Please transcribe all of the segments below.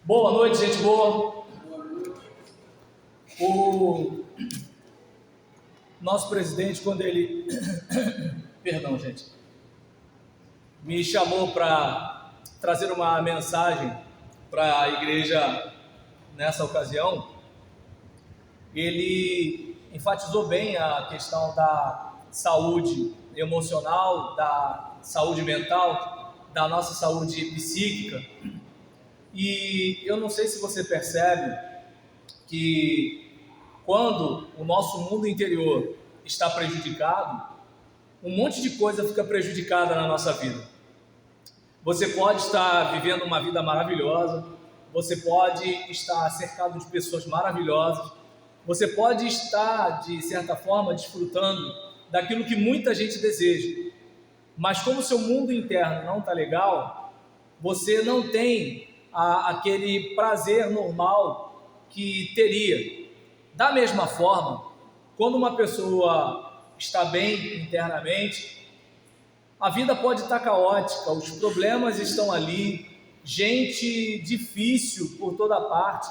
Boa noite, gente boa. O nosso presidente, quando ele, perdão, gente, me chamou para trazer uma mensagem para a igreja nessa ocasião, ele enfatizou bem a questão da saúde emocional, da saúde mental, da nossa saúde psíquica. E eu não sei se você percebe que quando o nosso mundo interior está prejudicado, um monte de coisa fica prejudicada na nossa vida. Você pode estar vivendo uma vida maravilhosa, você pode estar cercado de pessoas maravilhosas, você pode estar, de certa forma, desfrutando daquilo que muita gente deseja, mas como o seu mundo interno não está legal, você não tem aquele prazer normal que teria. Da mesma forma, quando uma pessoa está bem internamente, a vida pode estar caótica, os problemas estão ali, gente difícil por toda parte,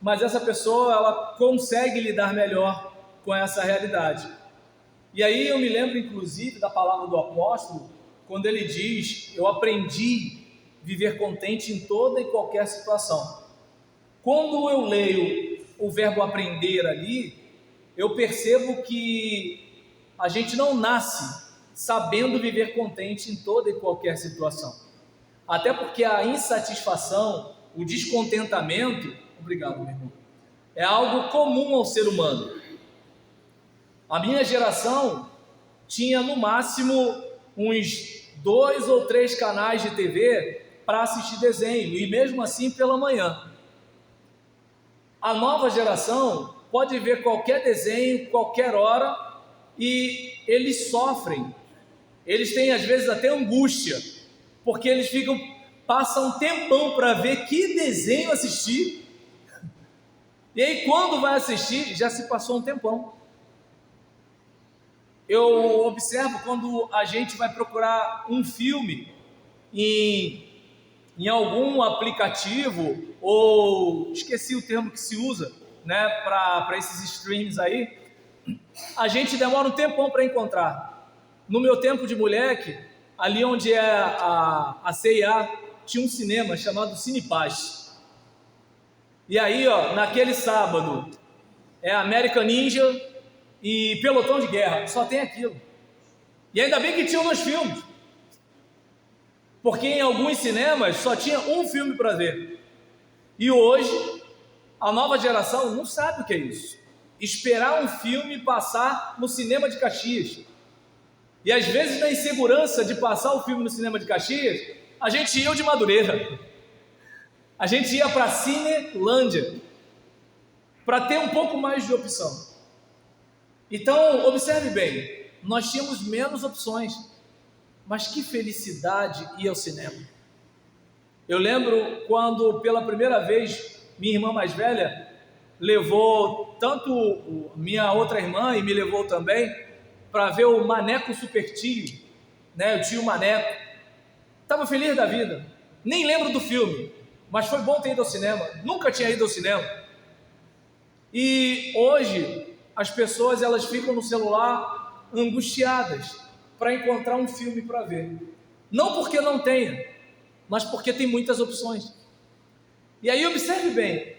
mas essa pessoa ela consegue lidar melhor com essa realidade. E aí eu me lembro inclusive da palavra do apóstolo, quando ele diz: eu aprendi a viver contente em toda e qualquer situação. Quando eu leio o verbo aprender ali, eu percebo que a gente não nasce sabendo viver contente em toda e qualquer situação. Até porque a insatisfação, o descontentamento, obrigado, meu irmão, é algo comum ao ser humano. A minha geração tinha no máximo uns 2 ou 3 canais de TV para assistir desenho, e mesmo assim pela manhã. A nova geração pode ver qualquer desenho, qualquer hora, e eles sofrem. Eles têm às vezes até angústia, porque eles passam um tempão para ver que desenho assistir, e aí quando vai assistir, já se passou um tempão. Eu observo quando a gente vai procurar um filme em algum aplicativo, ou esqueci o termo que se usa, né, para esses streams aí, a gente demora um tempão para encontrar. No meu tempo de moleque, ali onde é a CIA, tinha um cinema chamado Cinepaz. E aí, naquele sábado, é American Ninja e Pelotão de Guerra, só tem aquilo. E ainda bem que tinham 2 filmes, porque em alguns cinemas só tinha um filme para ver. E hoje, a nova geração não sabe o que é isso. Esperar um filme passar no cinema de Caxias. E às vezes, na insegurança de passar o filme no cinema de Caxias, a gente ia de Madureira. A gente ia para a Cinelândia, para ter um pouco mais de opção. Então, observe bem, nós tínhamos menos opções, mas que felicidade ir ao cinema. Eu lembro quando pela primeira vez minha irmã mais velha levou tanto minha outra irmã e me levou também para ver o Maneco Super Tio, né? O tio Maneco. Estava feliz da vida, nem lembro do filme, mas foi bom ter ido ao cinema, nunca tinha ido ao cinema. E hoje as pessoas elas ficam no celular angustiadas para encontrar um filme para ver, não porque não tenha, mas porque tem muitas opções. E aí observe bem,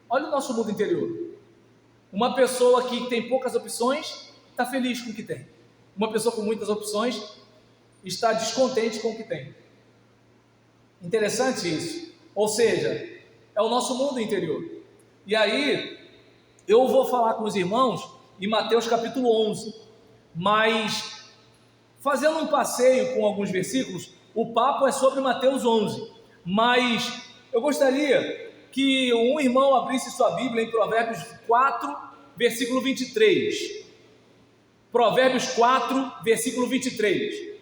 olha o nosso mundo interior. Uma pessoa que tem poucas opções está feliz com o que tem. Uma pessoa com muitas opções está descontente com o que tem. Interessante isso. Ou seja, é o nosso mundo interior. E aí eu vou falar com os irmãos em Mateus capítulo 11, mas fazendo um passeio com alguns versículos, o papo é sobre Mateus 11, mas eu gostaria que um irmão abrisse sua Bíblia em Provérbios 4, versículo 23. Provérbios 4, versículo 23.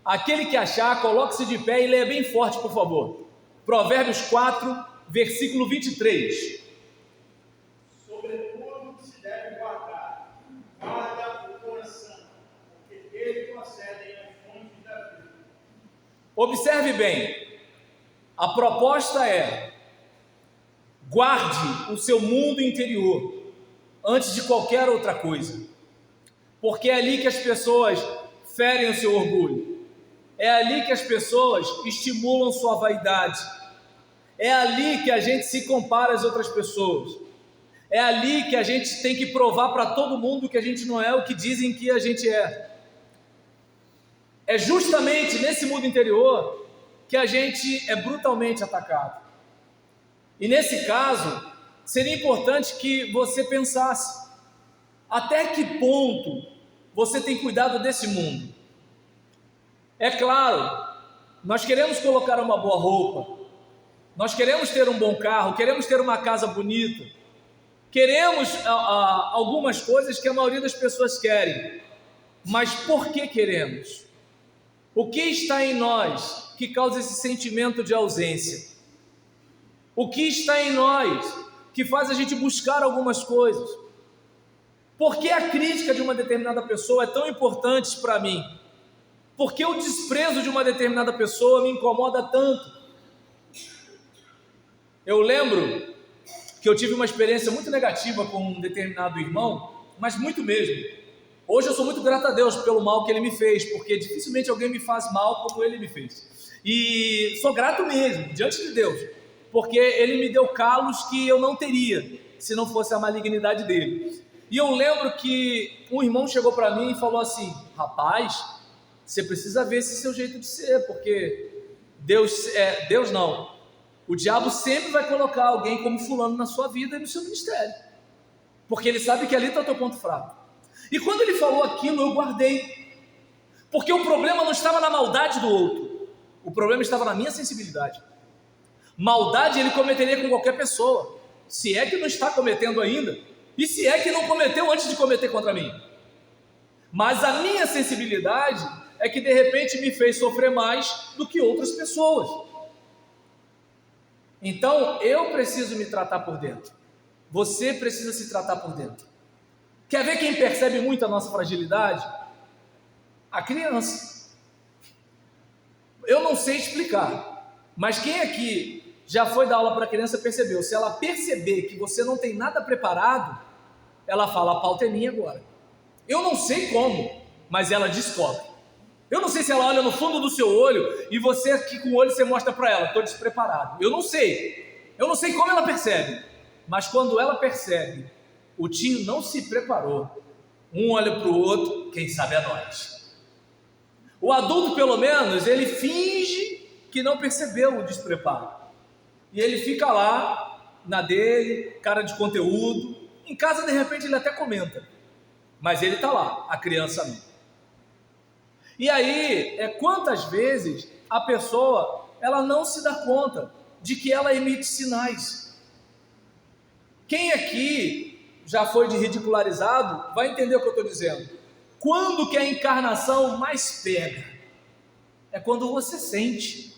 Aquele que achar, coloque-se de pé e leia bem forte, por favor. Provérbios 4, versículo 23. Sobretudo se deve guardar, guarda o coração, porque dele procedem as fontes da vida. Observe bem, a proposta é: Guarde o seu mundo interior antes de qualquer outra coisa, porque é ali que as pessoas ferem o seu orgulho, é ali que as pessoas estimulam sua vaidade, é ali que a gente se compara às outras pessoas, é ali que a gente tem que provar para todo mundo que a gente não é o que dizem que a gente é. É justamente nesse mundo interior que a gente é brutalmente atacado. E nesse caso, seria importante que você pensasse: até que ponto você tem cuidado desse mundo? É claro, nós queremos colocar uma boa roupa, nós queremos ter um bom carro, queremos ter uma casa bonita, queremos algumas coisas que a maioria das pessoas querem, mas por que queremos? O que está em nós que causa esse sentimento de ausência? O que está em nós que faz a gente buscar algumas coisas? Por que a crítica de uma determinada pessoa é tão importante para mim? Por que o desprezo de uma determinada pessoa me incomoda tanto? Eu lembro que eu tive uma experiência muito negativa com um determinado irmão, mas muito mesmo. Hoje eu sou muito grato a Deus pelo mal que ele me fez, porque dificilmente alguém me faz mal como ele me fez. E sou grato mesmo, diante de Deus, porque ele me deu calos que eu não teria, se não fosse a malignidade dele. E eu lembro que um irmão chegou para mim e falou assim: rapaz, você precisa ver esse seu jeito de ser, porque Deus não, o diabo sempre vai colocar alguém como fulano na sua vida e no seu ministério, porque ele sabe que ali está o teu ponto fraco. E quando ele falou aquilo, eu guardei, porque o problema não estava na maldade do outro, o problema estava na minha sensibilidade. Maldade ele cometeria com qualquer pessoa, se é que não está cometendo ainda, e se é que não cometeu antes de cometer contra mim. Mas a minha sensibilidade é que de repente me fez sofrer mais do que outras pessoas. Então eu preciso me tratar por dentro, você precisa se tratar por dentro. Quer ver quem percebe muito a nossa fragilidade? A criança. Eu não sei explicar, mas quem aqui já foi dar aula para a criança percebeu, se ela perceber que você não tem nada preparado, ela fala: a pauta é minha agora. Eu não sei como, mas ela descobre. Eu não sei se ela olha no fundo do seu olho e você aqui com o olho você mostra para ela: estou despreparado. Eu não sei como ela percebe, mas quando ela percebe, o tio não se preparou, um olha para o outro, quem sabe é nós. O adulto, pelo menos, ele finge que não percebeu o despreparo, e ele fica lá na dele, cara de conteúdo. Em casa de repente ele até comenta, mas ele está lá, a criança não. E aí, quantas vezes a pessoa ela não se dá conta de que ela emite sinais. Quem aqui já foi de ridicularizado vai entender o que eu estou dizendo. Quando que a encarnação mais pega? É quando você sente.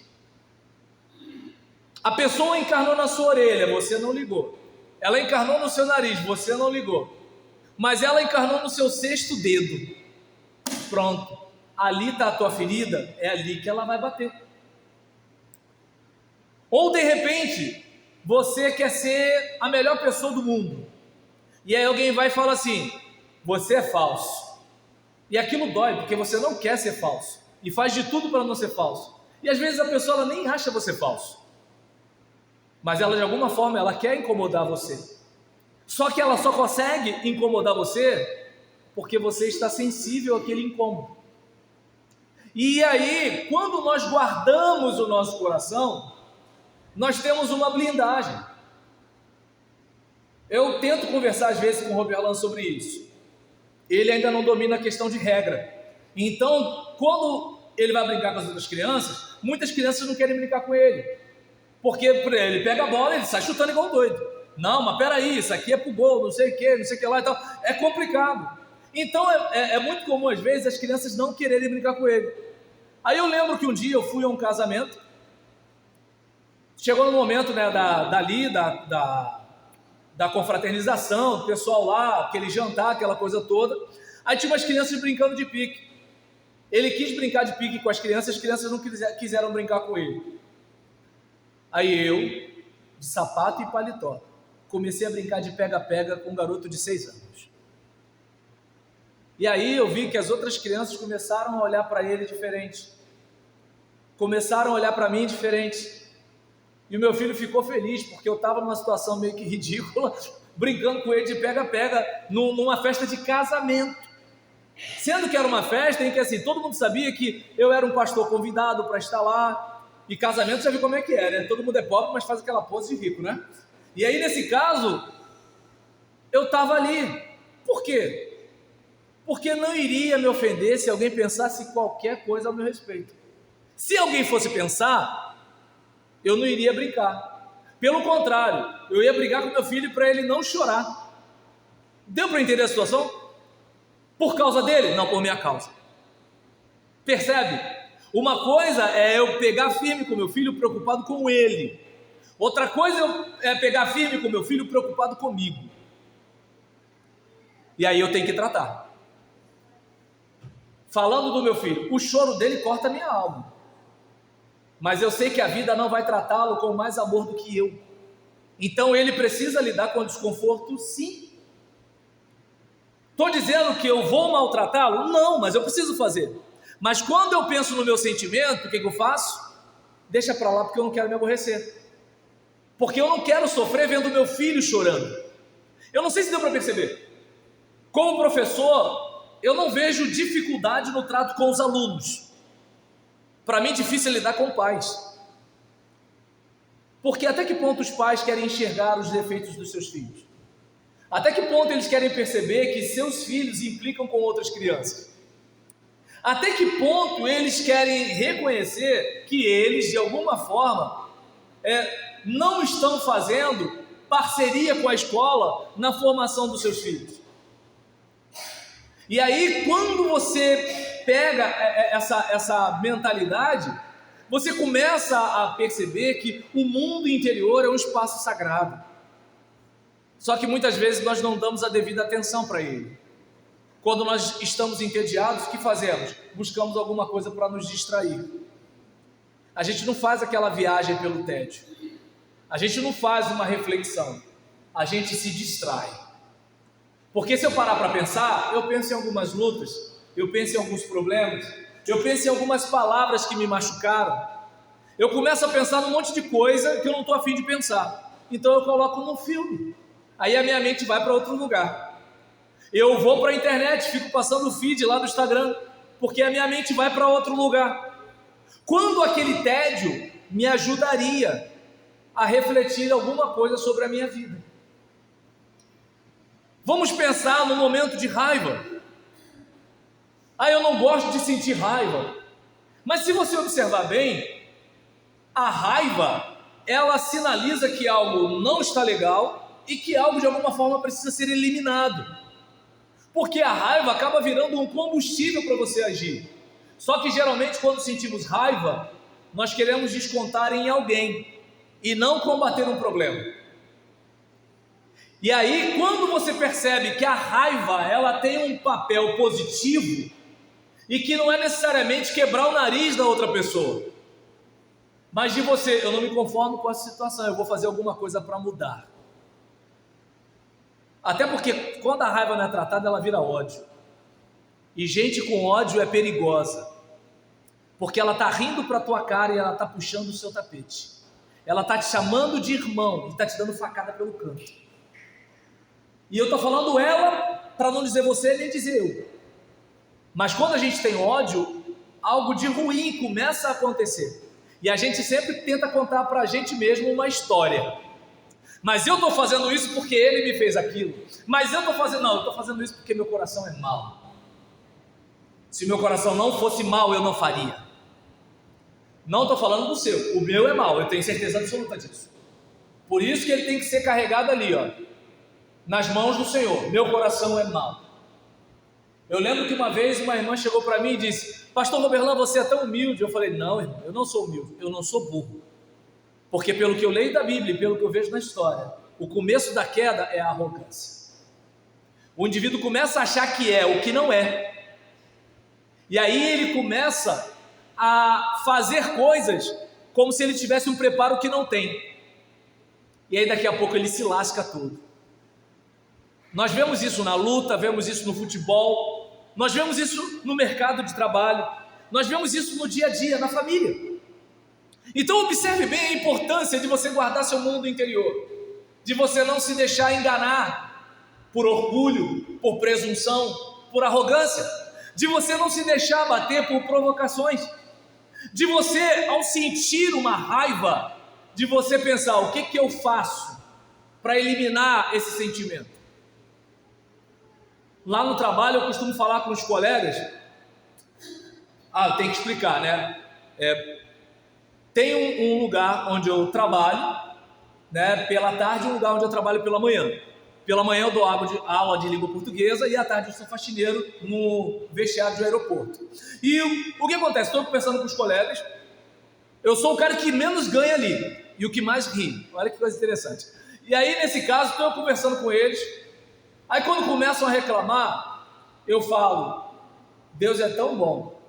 A pessoa encarnou na sua orelha, você não ligou. Ela encarnou no seu nariz, você não ligou. Mas ela encarnou no seu sexto dedo. Pronto, ali está a tua ferida, é ali que ela vai bater. Ou de repente, você quer ser a melhor pessoa do mundo, e aí alguém vai e fala assim: você é falso. E aquilo dói, porque você não quer ser falso, e faz de tudo para não ser falso. E às vezes a pessoa ela nem acha você falso, mas ela de alguma forma ela quer incomodar você. Só que ela só consegue incomodar você porque você está sensível àquele incômodo. E aí, quando nós guardamos o nosso coração, nós temos uma blindagem. Eu tento conversar às vezes com o Roberlan sobre isso. Ele ainda não domina a questão de regra. Então, quando ele vai brincar com as outras crianças, muitas crianças não querem brincar com ele. Porque ele pega a bola e ele sai chutando igual doido. Não, mas peraí, isso aqui é pro gol, não sei o que lá e tal. É complicado. Então, é muito comum às vezes as crianças não quererem brincar com ele. Aí eu lembro que um dia eu fui a um casamento. Chegou no momento, né, da confraternização, o pessoal lá, aquele jantar, aquela coisa toda. Aí tinha umas crianças brincando de pique. Ele quis brincar de pique com as crianças não quiseram brincar com ele. Aí eu, de sapato e paletó, comecei a brincar de pega-pega com um garoto de 6 anos. E aí eu vi que as outras crianças começaram a olhar para ele diferente. Começaram a olhar para mim diferente. E o meu filho ficou feliz, porque eu estava numa situação meio que ridícula, brincando com ele de pega-pega numa festa de casamento. Sendo que era uma festa em que assim, todo mundo sabia que eu era um pastor convidado para estar lá. E casamento já viu como é que é, né? Todo mundo é pobre, mas faz aquela pose de rico, né? E aí nesse caso, eu estava ali. Por quê? Porque não iria me ofender se alguém pensasse qualquer coisa ao meu respeito. Se alguém fosse pensar, eu não iria brincar. Pelo contrário, eu ia brigar com meu filho para ele não chorar. Deu para entender a situação? Por causa dele? Não, por minha causa. Percebe? Uma coisa é eu pegar firme com meu filho preocupado com ele. Outra coisa é pegar firme com meu filho preocupado comigo. E aí eu tenho que tratar. Falando do meu filho, o choro dele corta a minha alma. Mas eu sei que a vida não vai tratá-lo com mais amor do que eu. Então ele precisa lidar com o desconforto, sim. Estou dizendo que eu vou maltratá-lo? Não, mas eu preciso fazer. Mas quando eu penso no meu sentimento, o que eu faço? Deixa para lá, porque eu não quero me aborrecer. Porque eu não quero sofrer vendo meu filho chorando. Eu não sei se deu para perceber. Como professor, eu não vejo dificuldade no trato com os alunos. Para mim, difícil é lidar com pais. Porque até que ponto os pais querem enxergar os defeitos dos seus filhos? Até que ponto eles querem perceber que seus filhos implicam com outras crianças? Até que ponto eles querem reconhecer que eles, de alguma forma, não estão fazendo parceria com a escola na formação dos seus filhos? E aí, quando você pega essa mentalidade, você começa a perceber que o mundo interior é um espaço sagrado. Só que muitas vezes nós não damos a devida atenção para ele. Quando nós estamos entediados, o que fazemos? Buscamos alguma coisa para nos distrair. A gente não faz aquela viagem pelo tédio. A gente não faz uma reflexão. A gente se distrai. Porque se eu parar para pensar, eu penso em algumas lutas, eu penso em alguns problemas, eu penso em algumas palavras que me machucaram. Eu começo a pensar num monte de coisa que eu não estou a fim de pensar. Então eu coloco num filme. Aí a minha mente vai para outro lugar. Eu vou para a internet, fico passando o feed lá do Instagram, porque a minha mente vai para outro lugar. Quando aquele tédio me ajudaria a refletir alguma coisa sobre a minha vida. Vamos pensar no momento de raiva. Eu não gosto de sentir raiva. Mas se você observar bem, a raiva, ela sinaliza que algo não está legal e que algo de alguma forma precisa ser eliminado. Porque a raiva acaba virando um combustível para você agir. Só que geralmente quando sentimos raiva, nós queremos descontar em alguém e não combater um problema. E aí, quando você percebe que a raiva, ela tem um papel positivo e que não é necessariamente quebrar o nariz da outra pessoa, mas de você, eu não me conformo com essa situação, eu vou fazer alguma coisa para mudar. Até porque quando a raiva não é tratada, ela vira ódio. E gente com ódio é perigosa, porque ela está rindo para a tua cara e ela está puxando o seu tapete. Ela está te chamando de irmão e está te dando facada pelo canto. E eu estou falando ela para não dizer você nem dizer eu. Mas quando a gente tem ódio, algo de ruim começa a acontecer. E a gente sempre tenta contar para a gente mesmo uma história. Mas eu estou fazendo isso porque ele me fez aquilo. Mas eu estou fazendo isso porque meu coração é mau. Se meu coração não fosse mau, eu não faria. Não estou falando do seu, o meu é mau, eu tenho certeza absoluta disso. Por isso que ele tem que ser carregado ali, nas mãos do Senhor. Meu coração é mau. Eu lembro que uma vez uma irmã chegou para mim e disse: Pastor Roberlan, você é tão humilde. Eu falei: não, irmão, eu não sou humilde, eu não sou burro. Porque pelo que eu leio da Bíblia e pelo que eu vejo na história, o começo da queda é a arrogância. O indivíduo começa a achar que é o que não é. E aí ele começa a fazer coisas como se ele tivesse um preparo que não tem. e aí daqui a pouco ele se lasca todo. Nós vemos isso na luta, vemos isso no futebol, nós vemos isso no mercado de trabalho, nós vemos isso no dia a dia, na família. Então observe bem a importância de você guardar seu mundo interior, de você não se deixar enganar por orgulho, por presunção, por arrogância, de você não se deixar abater por provocações, de você, ao sentir uma raiva, de você pensar, o que eu faço para eliminar esse sentimento? Lá no trabalho eu costumo falar com os colegas, eu tenho que explicar, né? Tem um lugar onde eu trabalho, né, pela tarde, um lugar onde eu trabalho pela manhã. Pela manhã eu dou aula de língua portuguesa e à tarde eu sou faxineiro no vestiário do aeroporto. E o que acontece? Estou conversando com os colegas, eu sou o cara que menos ganha ali e o que mais ri. Olha que coisa interessante. E aí, nesse caso, estou conversando com eles, aí quando começam a reclamar, eu falo, Deus é tão bom,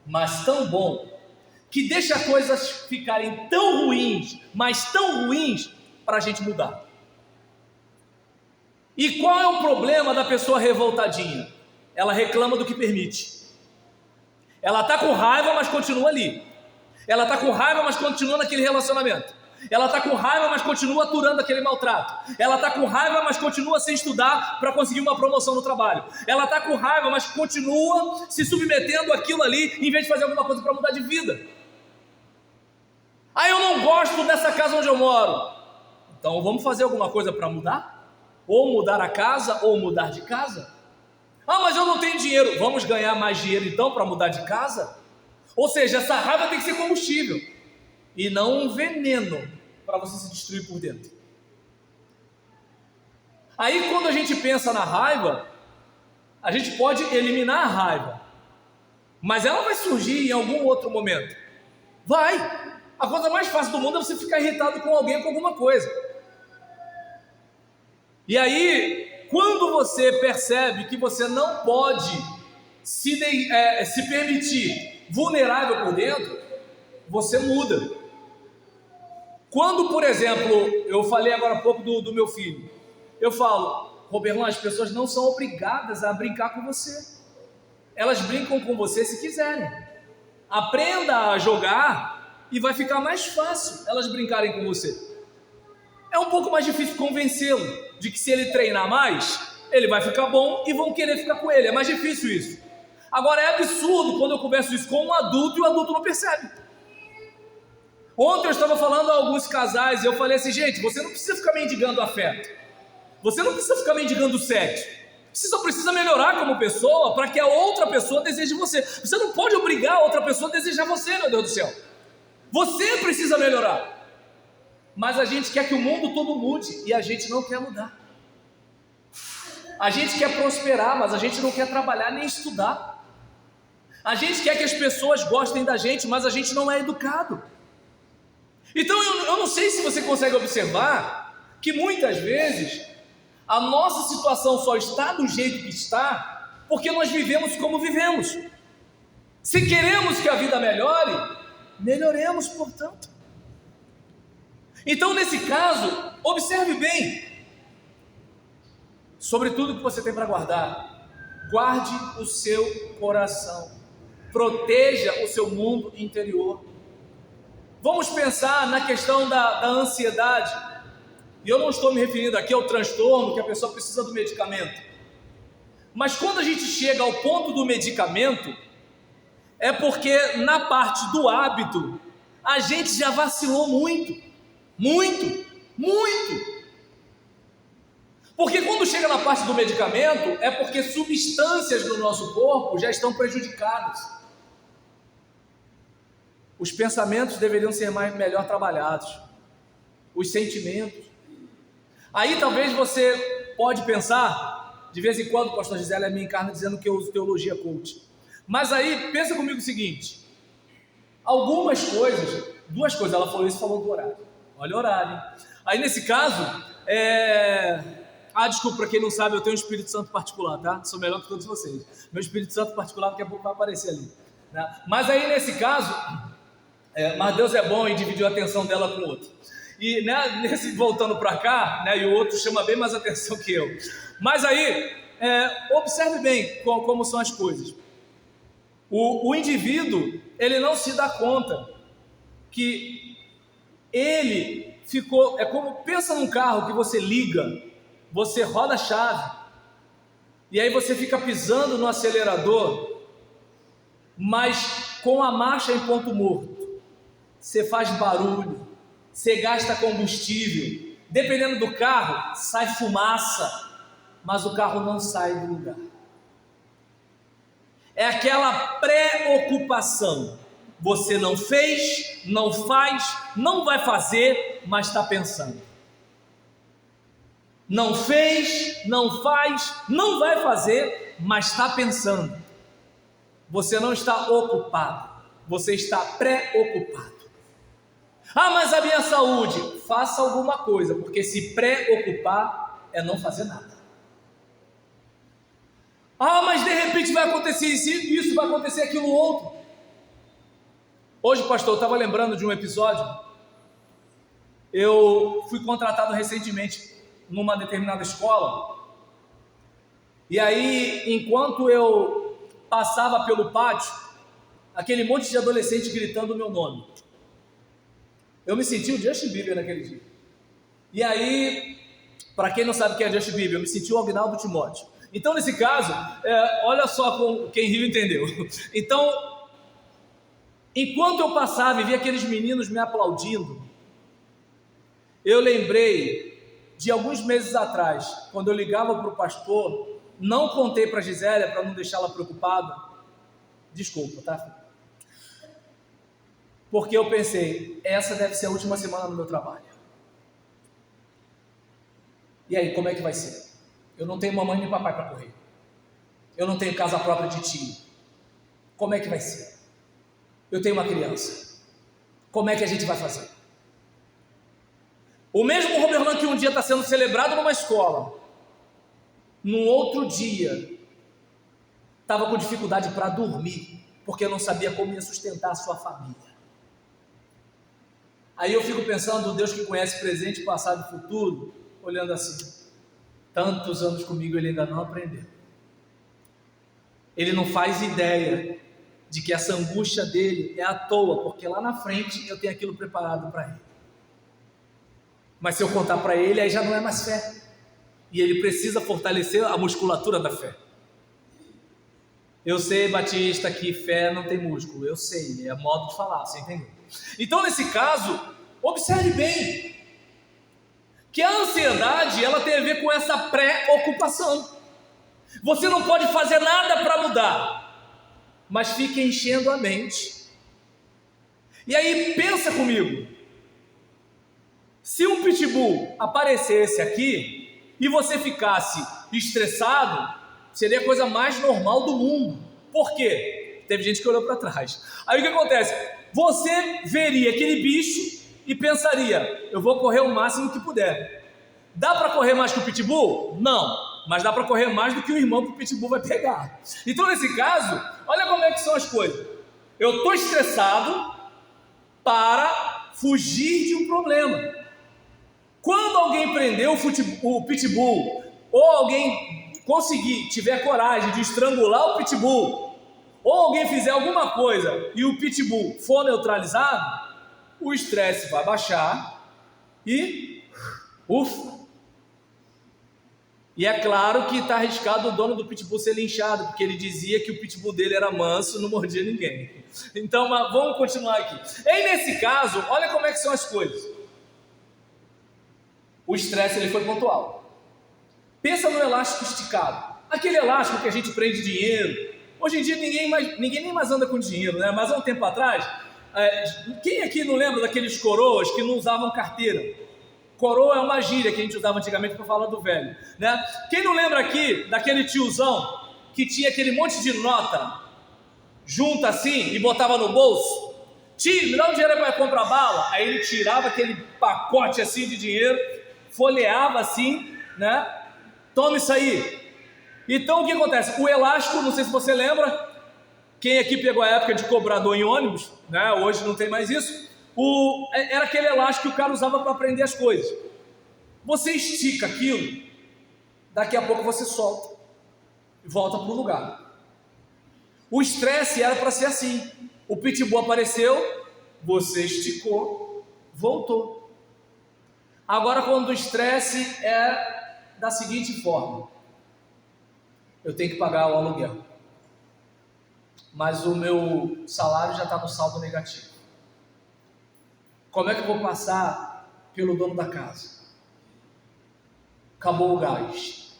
mas tão bom, que deixa coisas ficarem tão ruins, mas tão ruins, para a gente mudar. E qual é o problema da pessoa revoltadinha? Ela reclama do que permite. Ela está com raiva, mas continua ali. Ela está com raiva, mas continua naquele relacionamento. Ela está com raiva, mas continua aturando aquele maltrato. Ela está com raiva, mas continua sem estudar para conseguir uma promoção no trabalho. Ela está com raiva, mas continua se submetendo àquilo ali, em vez de fazer alguma coisa para mudar de vida. Eu não gosto dessa casa onde eu moro. Então vamos fazer alguma coisa para mudar? Ou mudar a casa, ou mudar de casa? Mas eu não tenho dinheiro. Vamos ganhar mais dinheiro então para mudar de casa? Ou seja, essa raiva tem que ser combustível e não um veneno para você se destruir por dentro. Aí quando a gente pensa na raiva, a gente pode eliminar a raiva, mas ela vai surgir em algum outro momento. Vai! A coisa mais fácil do mundo é você ficar irritado com alguém, com alguma coisa. E aí, quando você percebe que você não pode se permitir vulnerável por dentro, você muda. Quando, por exemplo, eu falei agora há pouco do meu filho, eu falo, Roberto, as pessoas não são obrigadas a brincar com você. Elas brincam com você se quiserem. Aprenda a jogar e vai ficar mais fácil elas brincarem com você. É um pouco mais difícil convencê-lo de que se ele treinar mais, ele vai ficar bom e vão querer ficar com ele. É mais difícil isso. Agora é absurdo quando eu converso isso com um adulto e o adulto não percebe. Ontem eu estava falando a alguns casais e eu falei assim, gente, você não precisa ficar mendigando afeto. Você não precisa ficar mendigando sexo. Você só precisa melhorar como pessoa para que a outra pessoa deseje você. Você não pode obrigar a outra pessoa a desejar você, meu Deus do céu. Você precisa melhorar. Mas a gente quer que o mundo todo mude e a gente não quer mudar. A gente quer prosperar, mas a gente não quer trabalhar nem estudar. A gente quer que as pessoas gostem da gente, mas a gente não é educado. Então eu não sei se você consegue observar que muitas vezes a nossa situação só está do jeito que está porque nós vivemos como vivemos. Se queremos que a vida melhore, melhoremos, portanto. Então, nesse caso, observe bem, sobre tudo que você tem para guardar, guarde o seu coração, proteja o seu mundo interior. Vamos pensar na questão da ansiedade, e eu não estou me referindo aqui ao transtorno que a pessoa precisa do medicamento, mas quando a gente chega ao ponto do medicamento, é porque na parte do hábito, a gente já vacilou muito. Porque quando chega na parte do medicamento, é porque substâncias no nosso corpo já estão prejudicadas. Os pensamentos deveriam ser melhor trabalhados. Os sentimentos. Aí talvez você pode pensar, de vez em quando o pastor Gisele me encarna dizendo que eu uso teologia coach. Mas aí, pensa comigo o seguinte, algumas coisas, duas coisas, ela falou isso e falou do horário. Olha o horário, hein? Aí nesse caso, desculpa, para quem não sabe, eu tenho um Espírito Santo particular, tá? Sou melhor que todos vocês. Meu Espírito Santo particular daqui a pouco vai aparecer ali, né? Mas aí nesse caso, mas Deus é bom e dividiu a atenção dela com o outro. E né, nesse voltando para cá, né, e o outro chama bem mais atenção que eu. Mas aí, observe bem como são as coisas. O indivíduo, ele não se dá conta que ele ficou... É como, pensa num carro que você liga, você roda a chave, e aí você fica pisando no acelerador, mas com a marcha em ponto morto. Você faz barulho, você gasta combustível, dependendo do carro, sai fumaça, mas o carro não sai do lugar. É aquela preocupação. Você não fez, não faz, não vai fazer, mas está pensando. Não fez, não faz, não vai fazer, mas está pensando. Você não está ocupado, você está preocupado. Ah, mas a minha saúde, faça alguma coisa, porque se preocupar é não fazer nada. Ah, mas de repente vai acontecer isso, vai acontecer aquilo outro. Hoje, pastor, eu estava lembrando de um episódio. Eu fui contratado recentemente numa determinada escola. E aí, enquanto eu passava pelo pátio, aquele monte de adolescente gritando o meu nome. Eu me senti o Justin Bieber naquele dia. E aí, para quem não sabe quem é Justin Bieber, eu me senti o Agnaldo Timóteo. Então, nesse caso, olha só quem riu entendeu. Então, enquanto eu passava e via aqueles meninos me aplaudindo, eu lembrei de alguns meses atrás, quando eu ligava para o pastor, não contei para a Gisélia para não deixá-la preocupada. Desculpa, tá? Porque eu pensei, essa deve ser a última semana no meu trabalho. E aí, como é que vai ser? Eu não tenho mamãe nem papai para correr. Eu não tenho casa própria de tio. Como é que vai ser? Eu tenho uma criança. Como é que a gente vai fazer? O mesmo Roberlan que um dia está sendo celebrado numa escola, num outro dia, estava com dificuldade para dormir, porque não sabia como ia sustentar a sua família. Aí eu fico pensando, Deus que conhece presente, passado e futuro, olhando assim, tantos anos comigo ele ainda não aprendeu. Ele não faz ideia de que essa angústia dele é à toa, porque lá na frente eu tenho aquilo preparado para ele. Mas se eu contar para ele, aí já não é mais fé. E ele precisa fortalecer a musculatura da fé. Eu sei, Batista, que fé não tem músculo. Eu sei, é modo de falar, você entendeu? Então, nesse caso, observe bem que a ansiedade, ela tem a ver com essa preocupação. Você não pode fazer nada para mudar, mas fica enchendo a mente. E aí, pensa comigo. Se um pitbull aparecesse aqui e você ficasse estressado, seria a coisa mais normal do mundo. Por quê? Teve gente que olhou para trás. Aí o que acontece? Você veria aquele bicho e pensaria, eu vou correr o máximo que puder. Dá para correr mais que o pitbull? Não, mas dá para correr mais do que o irmão que o pitbull vai pegar. Então, nesse caso, olha como é que são as coisas. Eu estou estressado para fugir de um problema. Quando alguém prender o pitbull, ou alguém tiver coragem de estrangular o pitbull, ou alguém fizer alguma coisa e o pitbull for neutralizado, o estresse vai baixar e ufa. E é claro que está arriscado o dono do pitbull ser linchado, porque ele dizia que o pitbull dele era manso, não mordia ninguém. Então, mas vamos continuar aqui. E nesse caso, olha como é que são as coisas. O estresse ele foi pontual. Pensa no elástico esticado. Aquele elástico que a gente prende dinheiro. Hoje em dia ninguém nem mais anda com dinheiro, né? Mas há um tempo atrás, quem aqui não lembra daqueles coroas que não usavam carteira? Coroa é uma gíria que a gente usava antigamente para falar do velho, né? Quem não lembra aqui daquele tiozão que tinha aquele monte de nota junta assim e botava no bolso? Tio, me dá um dinheiro para comprar bala. Aí ele tirava aquele pacote assim de dinheiro, folheava assim, né? Toma isso aí. Então o que acontece? O elástico, não sei se você lembra, quem aqui pegou a época de cobrador em ônibus, né? Hoje não tem mais isso. Era aquele elástico que o cara usava para prender as coisas. Você estica aquilo, daqui a pouco você solta e volta para o lugar. O estresse era para ser assim. O pitbull apareceu, você esticou, voltou. Agora, quando o estresse é da seguinte forma: eu tenho que pagar o aluguel, mas o meu salário já está no saldo negativo. Como é que eu vou passar pelo dono da casa? Acabou o gás.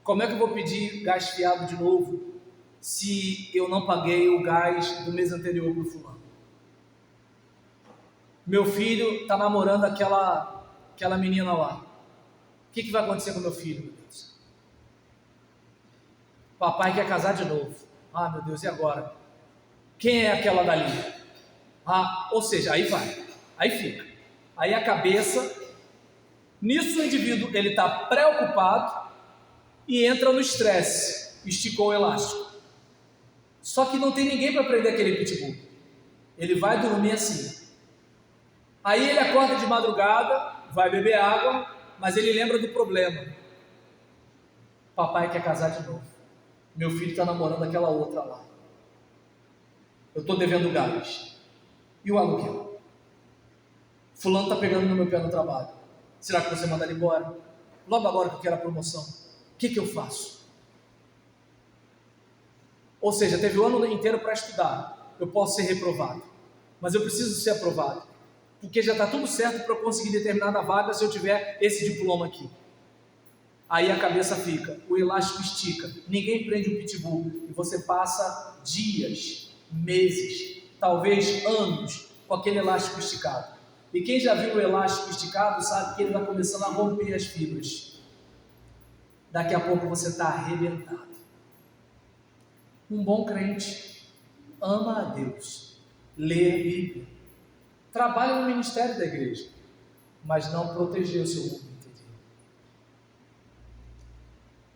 Como é que eu vou pedir gás fiado de novo se eu não paguei o gás do mês anterior para o fulano? Meu filho está namorando aquela menina lá. O que vai acontecer com meu filho, meu Deus? Papai quer casar de novo. Ah, meu Deus, e agora? Quem é aquela dali? Ou seja, aí vai. Aí fica. Aí a cabeça, nisso o indivíduo, ele está preocupado e entra no estresse. Esticou o elástico. Só que não tem ninguém para prender aquele pitbull. Ele vai dormir assim. Aí ele acorda de madrugada, vai beber água, mas ele lembra do problema. Papai quer casar de novo. Meu filho está namorando aquela outra lá. Eu estou devendo gás. E o aluguel? Fulano está pegando no meu pé no trabalho. Será que você manda ele embora? Logo agora que eu quero a promoção. O que eu faço? Ou seja, teve o ano inteiro para estudar. Eu posso ser reprovado. Mas eu preciso ser aprovado. Porque já está tudo certo para eu conseguir determinada vaga se eu tiver esse diploma aqui. Aí a cabeça fica, o elástico estica, ninguém prende um pitbull e você passa dias, meses, talvez anos com aquele elástico esticado. E quem já viu o elástico esticado sabe que ele vai começando a romper as fibras. Daqui a pouco você está arrebentado. Um bom crente ama a Deus, lê a Bíblia, trabalha no ministério da igreja, mas não protegeu o seu mundo interior.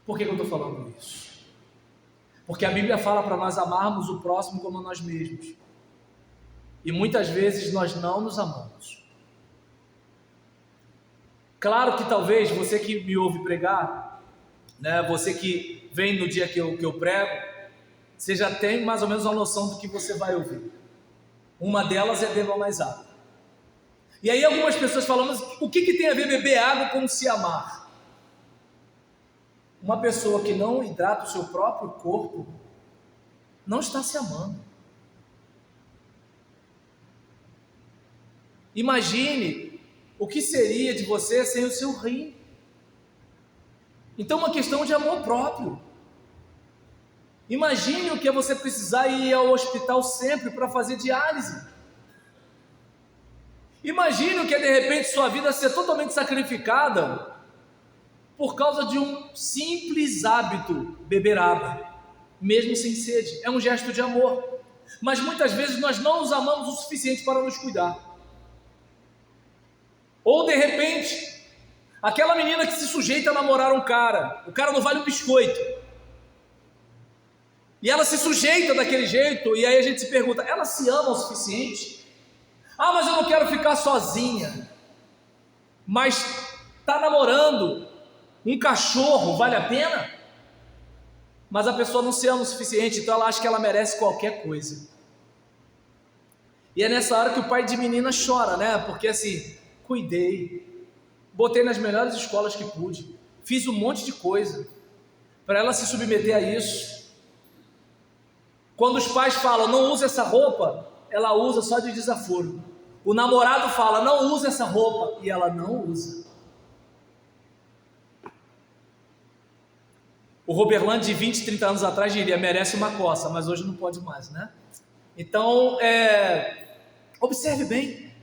Por que eu estou falando isso? Porque a Bíblia fala para nós amarmos o próximo como a nós mesmos. E muitas vezes nós não nos amamos. Claro que talvez você que me ouve pregar, né, você que vem no dia que eu prego, você já tem mais ou menos uma noção do que você vai ouvir. Uma delas é beba mais água. E aí algumas pessoas falam, mas o que tem a ver beber água com se amar? Uma pessoa que não hidrata o seu próprio corpo não está se amando. Imagine o que seria de você sem o seu rim. Então é uma questão de amor próprio. Imagine o que é você precisar ir ao hospital sempre para fazer diálise. Imagine o que é de repente sua vida ser totalmente sacrificada por causa de um simples hábito, beber água, mesmo sem sede. É um gesto de amor. Mas muitas vezes nós não nos amamos o suficiente para nos cuidar. Ou de repente, aquela menina que se sujeita a namorar um cara, o cara não vale um biscoito. E ela se sujeita daquele jeito, e aí a gente se pergunta, ela se ama o suficiente? Ah, mas eu não quero ficar sozinha. Mas está namorando um cachorro, vale a pena? Mas a pessoa não se ama o suficiente, então ela acha que ela merece qualquer coisa. E é nessa hora que o pai de menina chora, né? Porque assim, cuidei, botei nas melhores escolas que pude, fiz um monte de coisa para ela se submeter a isso. Quando os pais falam, não usa essa roupa, ela usa só de desaforo. O namorado fala, não usa essa roupa, e ela não usa. O Roberlando de 20, 30 anos atrás diria, merece uma coça, mas hoje não pode mais, né? Então, observe bem.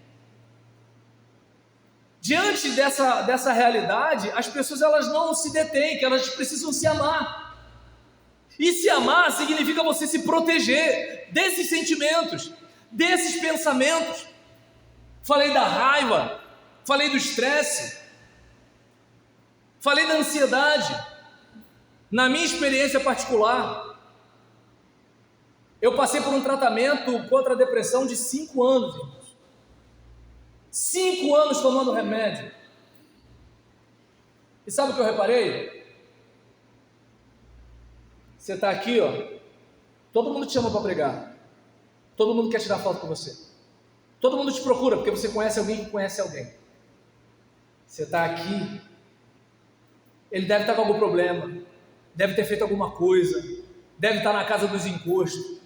Diante dessa realidade, as pessoas elas não se detêm, que elas precisam se amar. E se amar significa você se proteger desses sentimentos, desses pensamentos. Falei da raiva, falei do estresse, falei da ansiedade. Na minha experiência particular, eu passei por um tratamento contra a depressão de 5 anos, irmãos. 5 anos tomando remédio. E sabe o que eu reparei? Você está aqui, ó, todo mundo te chama para pregar. Todo mundo quer tirar foto com você. Todo mundo te procura porque você conhece alguém que conhece alguém. Você está aqui, ele deve estar com algum problema, deve ter feito alguma coisa, deve estar na casa dos encostos.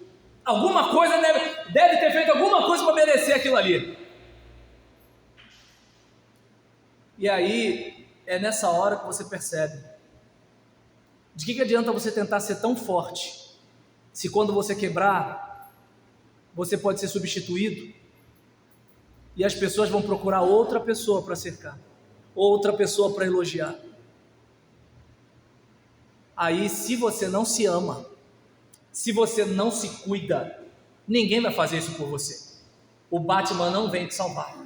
Alguma coisa deve ter feito alguma coisa para merecer aquilo ali. E aí, é nessa hora que você percebe de que adianta você tentar ser tão forte, se quando você quebrar, você pode ser substituído, e as pessoas vão procurar outra pessoa para cercar, outra pessoa para elogiar. Aí, se você não se ama, se você não se cuida, ninguém vai fazer isso por você. O Batman não vem te salvar.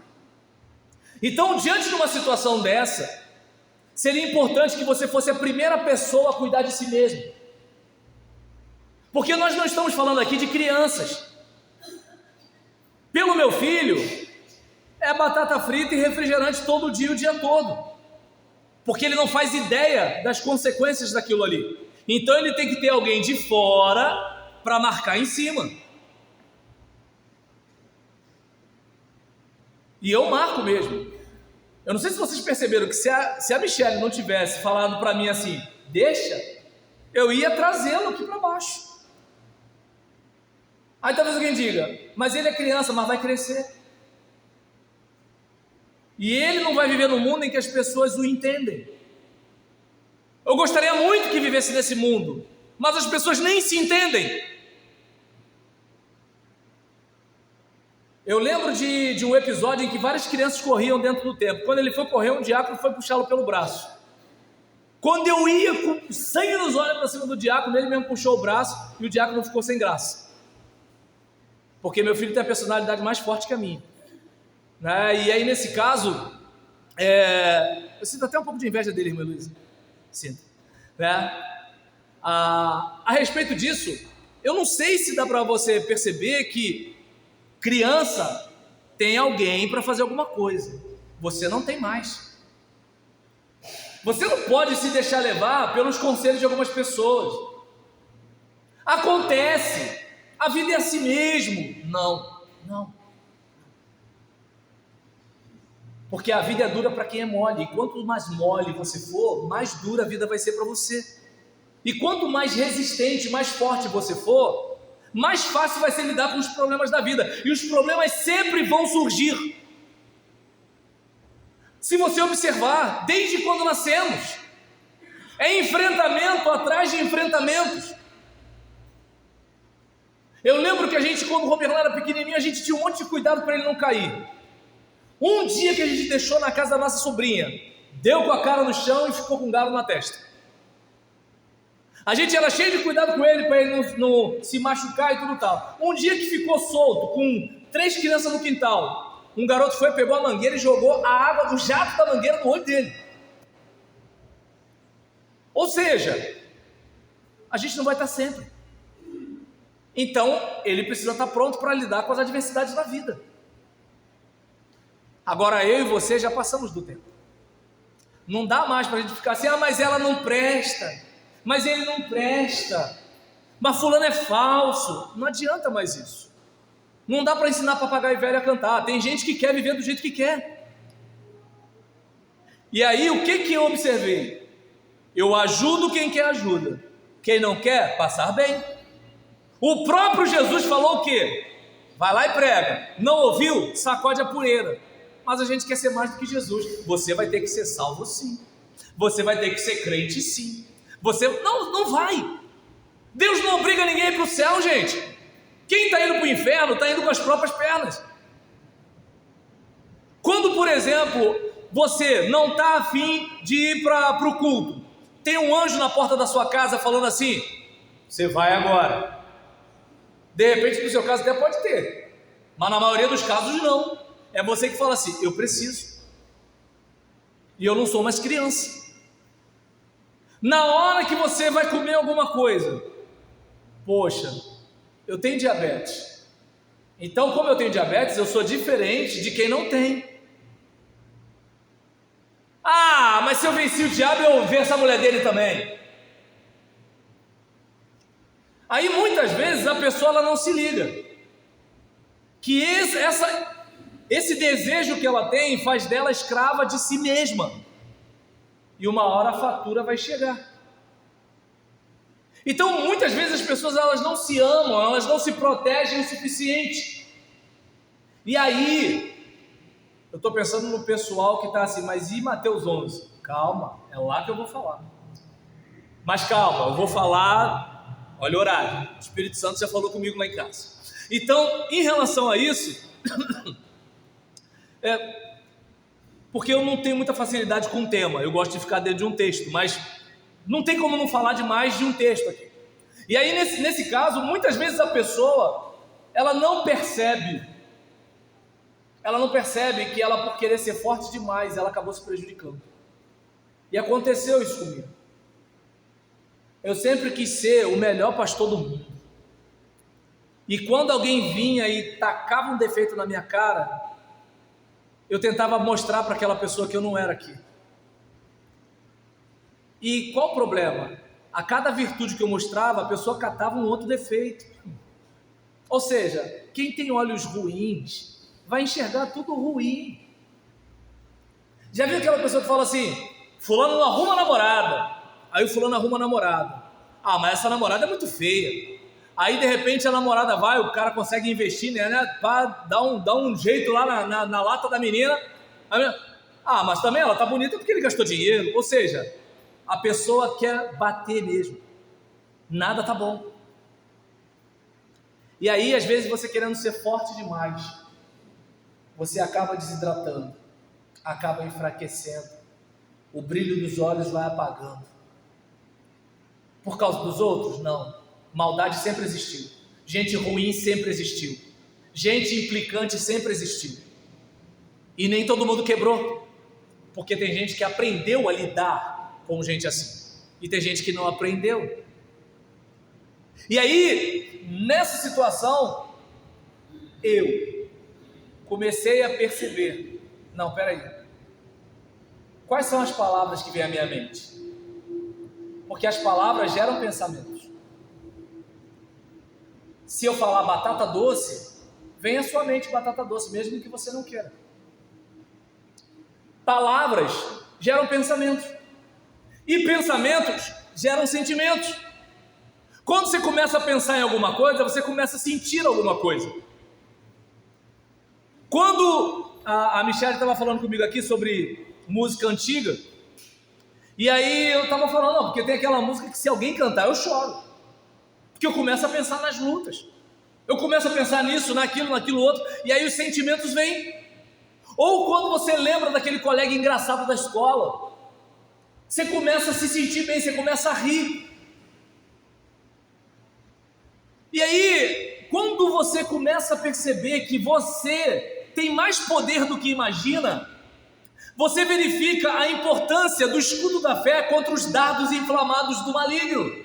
Então, diante de uma situação dessa, seria importante que você fosse a primeira pessoa a cuidar de si mesmo. Porque nós não estamos falando aqui de crianças. Pelo meu filho, é batata frita e refrigerante todo dia, o dia todo. Porque ele não faz ideia das consequências daquilo ali. Então ele tem que ter alguém de fora para marcar em cima. E eu marco mesmo. Eu não sei se vocês perceberam que se a Michelle não tivesse falado para mim assim, deixa, eu ia trazê-lo aqui para baixo. Aí talvez alguém diga, mas ele é criança, mas vai crescer. E ele não vai viver num mundo em que as pessoas o entendem. Eu gostaria muito que vivesse nesse mundo, mas as pessoas nem se entendem. Eu lembro de um episódio em que várias crianças corriam dentro do templo. Quando ele foi correr, um diácono foi puxá-lo pelo braço. Quando eu ia com sangue nos olhos para cima do diácono, ele mesmo puxou o braço e o diácono ficou sem graça. Porque meu filho tem a personalidade mais forte que a minha. E aí, nesse caso, eu sinto até um pouco de inveja dele, irmã Luísa. Sinto. A respeito disso, eu não sei se dá para você perceber que criança tem alguém para fazer alguma coisa. Você não tem mais. Você não pode se deixar levar pelos conselhos de algumas pessoas. Acontece. A vida é assim mesmo. Não. Porque a vida é dura para quem é mole. E quanto mais mole você for, mais dura a vida vai ser para você. E quanto mais resistente, mais forte você for, mais fácil vai ser lidar com os problemas da vida. E os problemas sempre vão surgir. Se você observar, desde quando nascemos, é enfrentamento atrás de enfrentamentos. Eu lembro que a gente, quando o Roberlan era pequenininho, a gente tinha um monte de cuidado para ele não cair. Um dia que a gente deixou na casa da nossa sobrinha, deu com a cara no chão e ficou com um galo na testa. A gente era cheio de cuidado com ele para ele não se machucar e tudo tal. Um dia que ficou solto, com 3 crianças no quintal, um garoto foi, pegou a mangueira e jogou a água do jato da mangueira no olho dele. Ou seja, a gente não vai estar sempre. Então, ele precisa estar pronto para lidar com as adversidades da vida. Agora, eu e você já passamos do tempo. Não dá mais para a gente ficar assim, mas ela não presta, mas ele não presta, mas fulano é falso. Não adianta mais isso. Não dá para ensinar papagaio velho a cantar. Tem gente que quer viver do jeito que quer. E aí, o que eu observei? Eu ajudo quem quer ajuda. Quem não quer, passar bem. O próprio Jesus falou o quê? Vai lá e prega. Não ouviu? Sacode a poeira. Mas a gente quer ser mais do que Jesus. Você vai ter que ser salvo sim. Você vai ter que ser crente sim. Você não vai. Deus não obriga ninguém a ir para o céu, gente. Quem está indo para o inferno está indo com as próprias pernas. Quando, por exemplo, você não está afim de ir para o culto, tem um anjo na porta da sua casa falando assim, você vai agora. De repente, no seu caso até pode ter, mas na maioria dos casos não. É você que fala assim, eu preciso. E eu não sou mais criança. Na hora que você vai comer alguma coisa, poxa, eu tenho diabetes. Então, como eu tenho diabetes, eu sou diferente de quem não tem. Ah, mas se eu venci o diabo, eu venço a mulher dele também. Aí muitas vezes a pessoa ela não se liga que esse desejo que ela tem faz dela escrava de si mesma. E uma hora a fatura vai chegar. Então muitas vezes as pessoas elas não se amam, elas não se protegem o suficiente. E aí, eu estou pensando no pessoal que está assim, mas e Mateus 11? Calma, é lá que eu vou falar. Mas calma, eu vou falar, olha o horário, o Espírito Santo já falou comigo lá em casa. Então, em relação a isso, porque eu não tenho muita facilidade com o tema, eu gosto de ficar dentro de um texto, mas não tem como não falar de mais de um texto aqui. E aí, nesse caso, muitas vezes a pessoa, ela não percebe que ela, por querer ser forte demais, ela acabou se prejudicando. E aconteceu isso comigo. Eu sempre quis ser o melhor pastor do mundo. E quando alguém vinha e tacava um defeito na minha cara, eu tentava mostrar para aquela pessoa que eu não era aquilo. E qual o problema? A cada virtude que eu mostrava, a pessoa catava um outro defeito. Ou seja, quem tem olhos ruins vai enxergar tudo ruim. Já viu aquela pessoa que fala assim, fulano não arruma namorada, aí o fulano arruma namorada, ah, mas essa namorada é muito feia, aí de repente a namorada vai, o cara consegue investir, né, para dar um jeito lá na lata da menina, ah, mas também ela tá bonita porque ele gastou dinheiro. Ou seja, a pessoa quer bater mesmo, nada tá bom. E aí às vezes você querendo ser forte demais, você acaba desidratando, acaba enfraquecendo, o brilho dos olhos vai apagando. Por causa dos outros? Não. Maldade sempre existiu. Gente ruim sempre existiu. Gente implicante sempre existiu. E nem todo mundo quebrou. Porque tem gente que aprendeu a lidar com gente assim. E tem gente que não aprendeu. E aí, nessa situação, eu comecei a perceber, não, peraí, quais são as palavras que vêm à minha mente? Porque as palavras geram pensamentos. Se eu falar batata doce, vem à sua mente batata doce, mesmo que você não queira. Palavras geram pensamentos. E pensamentos geram sentimentos. Quando você começa a pensar em alguma coisa, você começa a sentir alguma coisa. Quando a Michelle estava falando comigo aqui sobre música antiga, e aí eu estava falando, não, porque tem aquela música que se alguém cantar eu choro, porque eu começo a pensar nas lutas, eu começo a pensar nisso, naquilo outro, e aí os sentimentos vêm. Ou quando você lembra daquele colega engraçado da escola, você começa a se sentir bem, você começa a rir. E aí, quando você começa a perceber que você tem mais poder do que imagina, você verifica a importância do escudo da fé contra os dardos inflamados do maligno.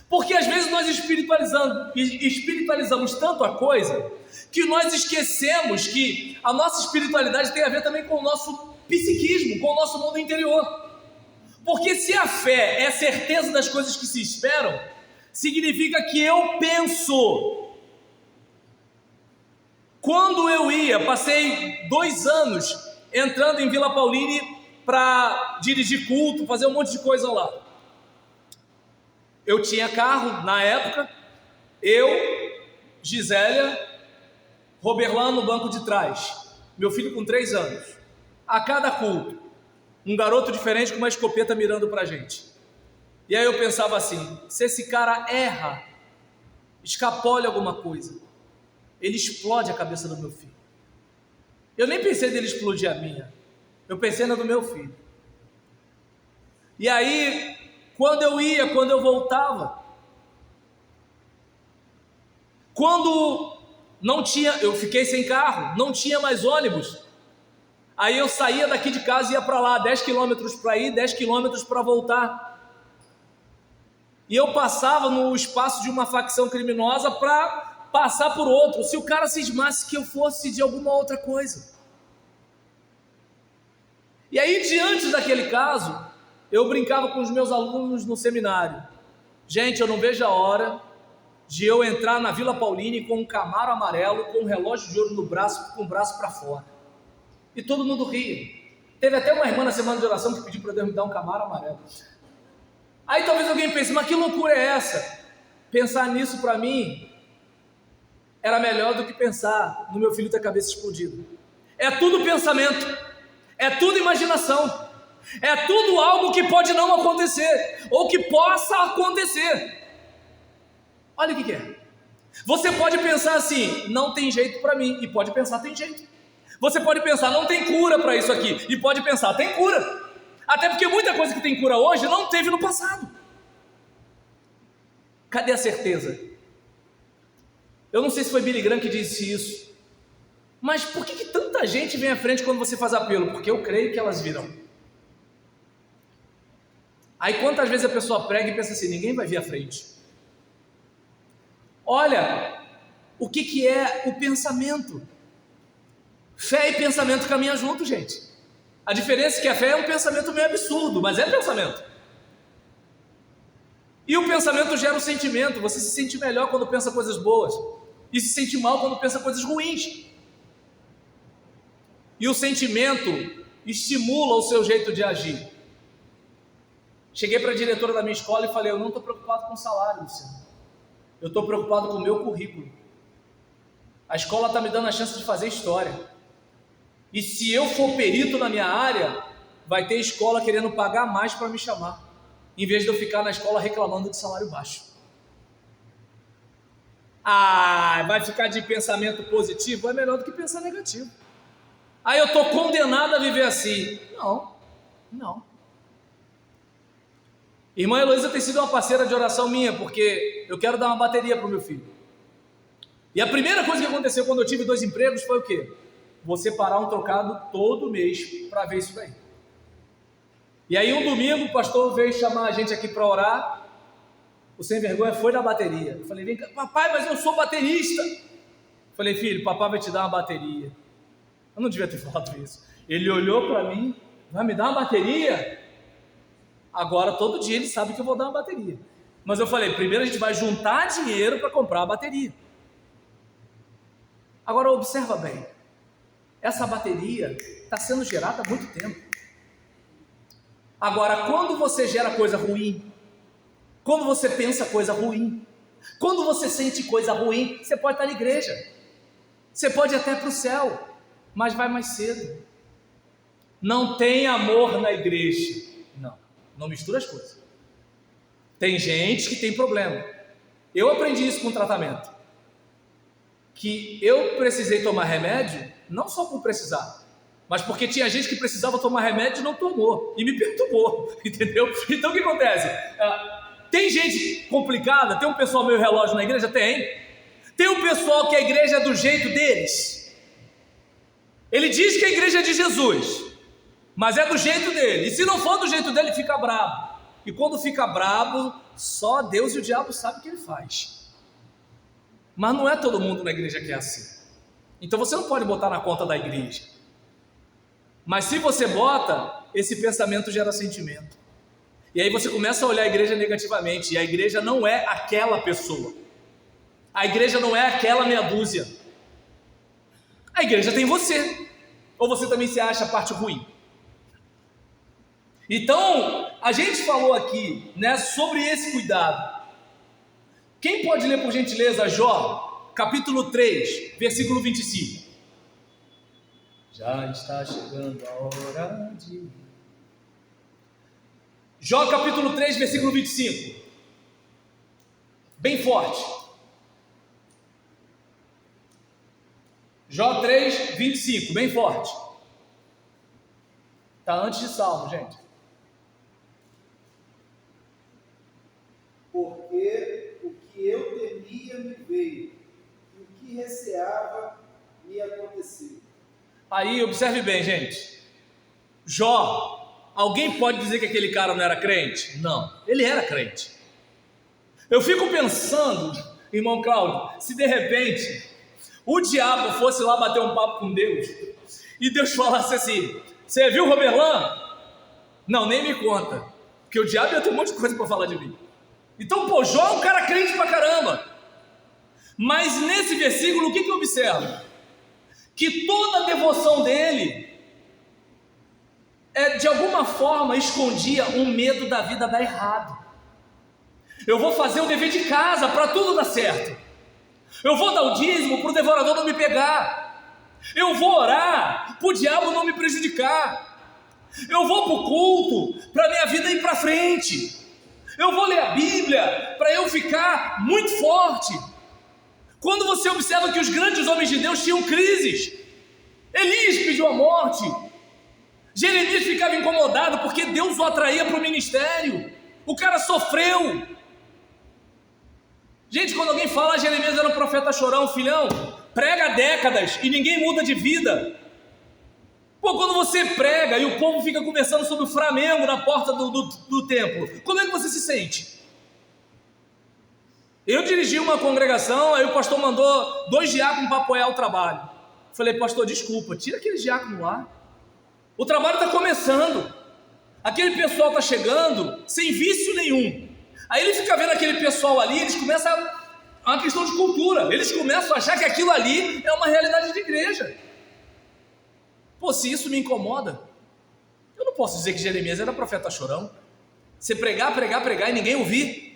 Porque às vezes nós espiritualizamos tanto a coisa, que nós esquecemos que a nossa espiritualidade tem a ver também com o nosso psiquismo, com o nosso mundo interior. Porque se a fé é a certeza das coisas que se esperam, significa que eu penso. Quando eu passei 2 anos entrando em Vila Pauline para dirigir culto, fazer um monte de coisa lá. Eu tinha carro na época, eu, Gisélia, Roberlan no banco de trás, meu filho com 3 anos. A cada culto, um garoto diferente com uma escopeta mirando para a gente. E aí eu pensava assim, se esse cara erra, escapole alguma coisa, ele explode a cabeça do meu filho. Eu nem pensei dele explodir a minha, eu pensei na do meu filho. E aí, quando eu voltava, quando não tinha, eu fiquei sem carro, não tinha mais ônibus, aí eu saía daqui de casa e ia para lá, 10 quilômetros para ir, 10 quilômetros para voltar. E eu passava no espaço de uma facção criminosa para passar por outro, se o cara cismasse que eu fosse de alguma outra coisa. E aí, diante daquele caso, eu brincava com os meus alunos no seminário. Gente, eu não vejo a hora de eu entrar na Vila Pauline com um Camaro amarelo, com um relógio de ouro no braço, com o braço para fora. E todo mundo ria. Teve até uma irmã na semana de oração que pediu para Deus me dar um Camaro amarelo. Aí talvez alguém pense, mas que loucura é essa? Pensar nisso para mim era melhor do que pensar no meu filho ter a cabeça explodida. É tudo pensamento, é tudo imaginação, é tudo algo que pode não acontecer, ou que possa acontecer. Olha o que é. Você pode pensar assim, não tem jeito para mim, e pode pensar, tem jeito. Você pode pensar, não tem cura para isso aqui, e pode pensar, tem cura. Até porque muita coisa que tem cura hoje não teve no passado. Cadê a certeza? Eu não sei se foi Billy Graham que disse isso, mas por que tanta gente vem à frente quando você faz apelo? Porque eu creio que elas virão. Aí quantas vezes a pessoa prega e pensa assim, ninguém vai vir à frente. Olha, o que é o pensamento? Fé e pensamento caminham junto, gente. A diferença é que a fé é um pensamento meio absurdo, mas é pensamento. E o pensamento gera um sentimento. Você se sente melhor quando pensa coisas boas e se sente mal quando pensa coisas ruins. E o sentimento estimula o seu jeito de agir. Cheguei para a diretora da minha escola e falei, eu não estou preocupado com o salário, Luciano. Eu estou preocupado com o meu currículo. A escola está me dando a chance de fazer história. E se eu for perito na minha área, vai ter escola querendo pagar mais para me chamar, em vez de eu ficar na escola reclamando de salário baixo. Vai ficar de pensamento positivo? É melhor do que pensar negativo. Eu estou condenado a viver assim. Não. Irmã Heloísa tem sido uma parceira de oração minha, porque eu quero dar uma bateria para o meu filho. E a primeira coisa que aconteceu quando eu tive 2 empregos foi o quê? Vou separar um trocado todo mês para ver isso daí. E aí um domingo o pastor veio chamar a gente aqui para orar. O sem vergonha foi na bateria. Eu falei, vem cá, papai, mas eu sou baterista. Eu falei, filho, papai vai te dar uma bateria. Eu não devia ter falado isso. Ele olhou para mim, vai me dar uma bateria? Agora todo dia ele sabe que eu vou dar uma bateria. Mas eu falei, primeiro a gente vai juntar dinheiro para comprar a bateria. Agora observa bem. Essa bateria está sendo gerada há muito tempo. Agora, quando você gera coisa ruim, quando você pensa coisa ruim, quando você sente coisa ruim, você pode estar na igreja, você pode ir até para o céu, mas vai mais cedo. Não tem amor na igreja. Não mistura as coisas. Tem gente que tem problema. Eu aprendi isso com o tratamento. Que eu precisei tomar remédio, não só por precisar, mas porque tinha gente que precisava tomar remédio e não tomou, e me perturbou, entendeu? Então o que acontece? Tem gente complicada, tem um pessoal meio relógio na igreja? Tem um pessoal que a igreja é do jeito deles. Ele diz que a igreja é de Jesus, mas é do jeito dele, e se não for do jeito dele, fica bravo. E quando fica bravo, só Deus e o diabo sabem o que ele faz. Mas não é todo mundo na igreja que é assim. Então você não pode botar na conta da igreja. Mas se você bota, esse pensamento gera sentimento. E aí você começa a olhar a igreja negativamente. E a igreja não é aquela pessoa. A igreja não é aquela meia dúzia. A igreja tem você. Ou você também se acha a parte ruim. Então, a gente falou aqui, né, sobre esse cuidado. Quem pode ler por gentileza Jó, capítulo 3, versículo 25? Já está chegando a hora de... Jó capítulo 3, versículo 25. Bem forte. Jó 3, 25, bem forte. Está antes de Salmo, gente. Porque o que eu temia me veio, e o que receava me aconteceu. Aí, observe bem, gente. Jó, alguém pode dizer que aquele cara não era crente? Não, ele era crente. Eu fico pensando, irmão Cláudio, se de repente o diabo fosse lá bater um papo com Deus, e Deus falasse assim: Você viu o Roberlan? Não, nem me conta, porque o diabo ia ter um monte de coisa para falar de mim. Então, pô, Jó é um cara crente pra caramba. Mas nesse versículo, o que eu observo? Que toda a devoção dele de alguma forma escondia um medo da vida dar errado. Eu vou fazer o dever de casa para tudo dar certo. Eu vou dar o dízimo para o devorador não me pegar. Eu vou orar para o diabo não me prejudicar. Eu vou para o culto para minha vida ir para frente. Eu vou ler a Bíblia para eu ficar muito forte. Quando você observa que os grandes homens de Deus tinham crises, Elias pediu a morte, Jeremias ficava incomodado porque Deus o atraía para o ministério, o cara sofreu. Gente, quando alguém fala Jeremias era um profeta chorão, filhão, prega há décadas e ninguém muda de vida. Pô, quando você prega e o povo fica conversando sobre o Flamengo na porta do templo, como é que você se sente? Eu dirigi uma congregação, aí o pastor mandou 2 diáconos para apoiar o trabalho. Falei, pastor, desculpa, tira aquele diácono lá. O trabalho está começando. Aquele pessoal está chegando sem vício nenhum. Aí ele fica vendo aquele pessoal ali, eles começam é uma questão de cultura. Eles começam a achar que aquilo ali é uma realidade de igreja. Pô, se isso me incomoda, eu não posso dizer que Jeremias era profeta chorão. Você pregar e ninguém ouvir.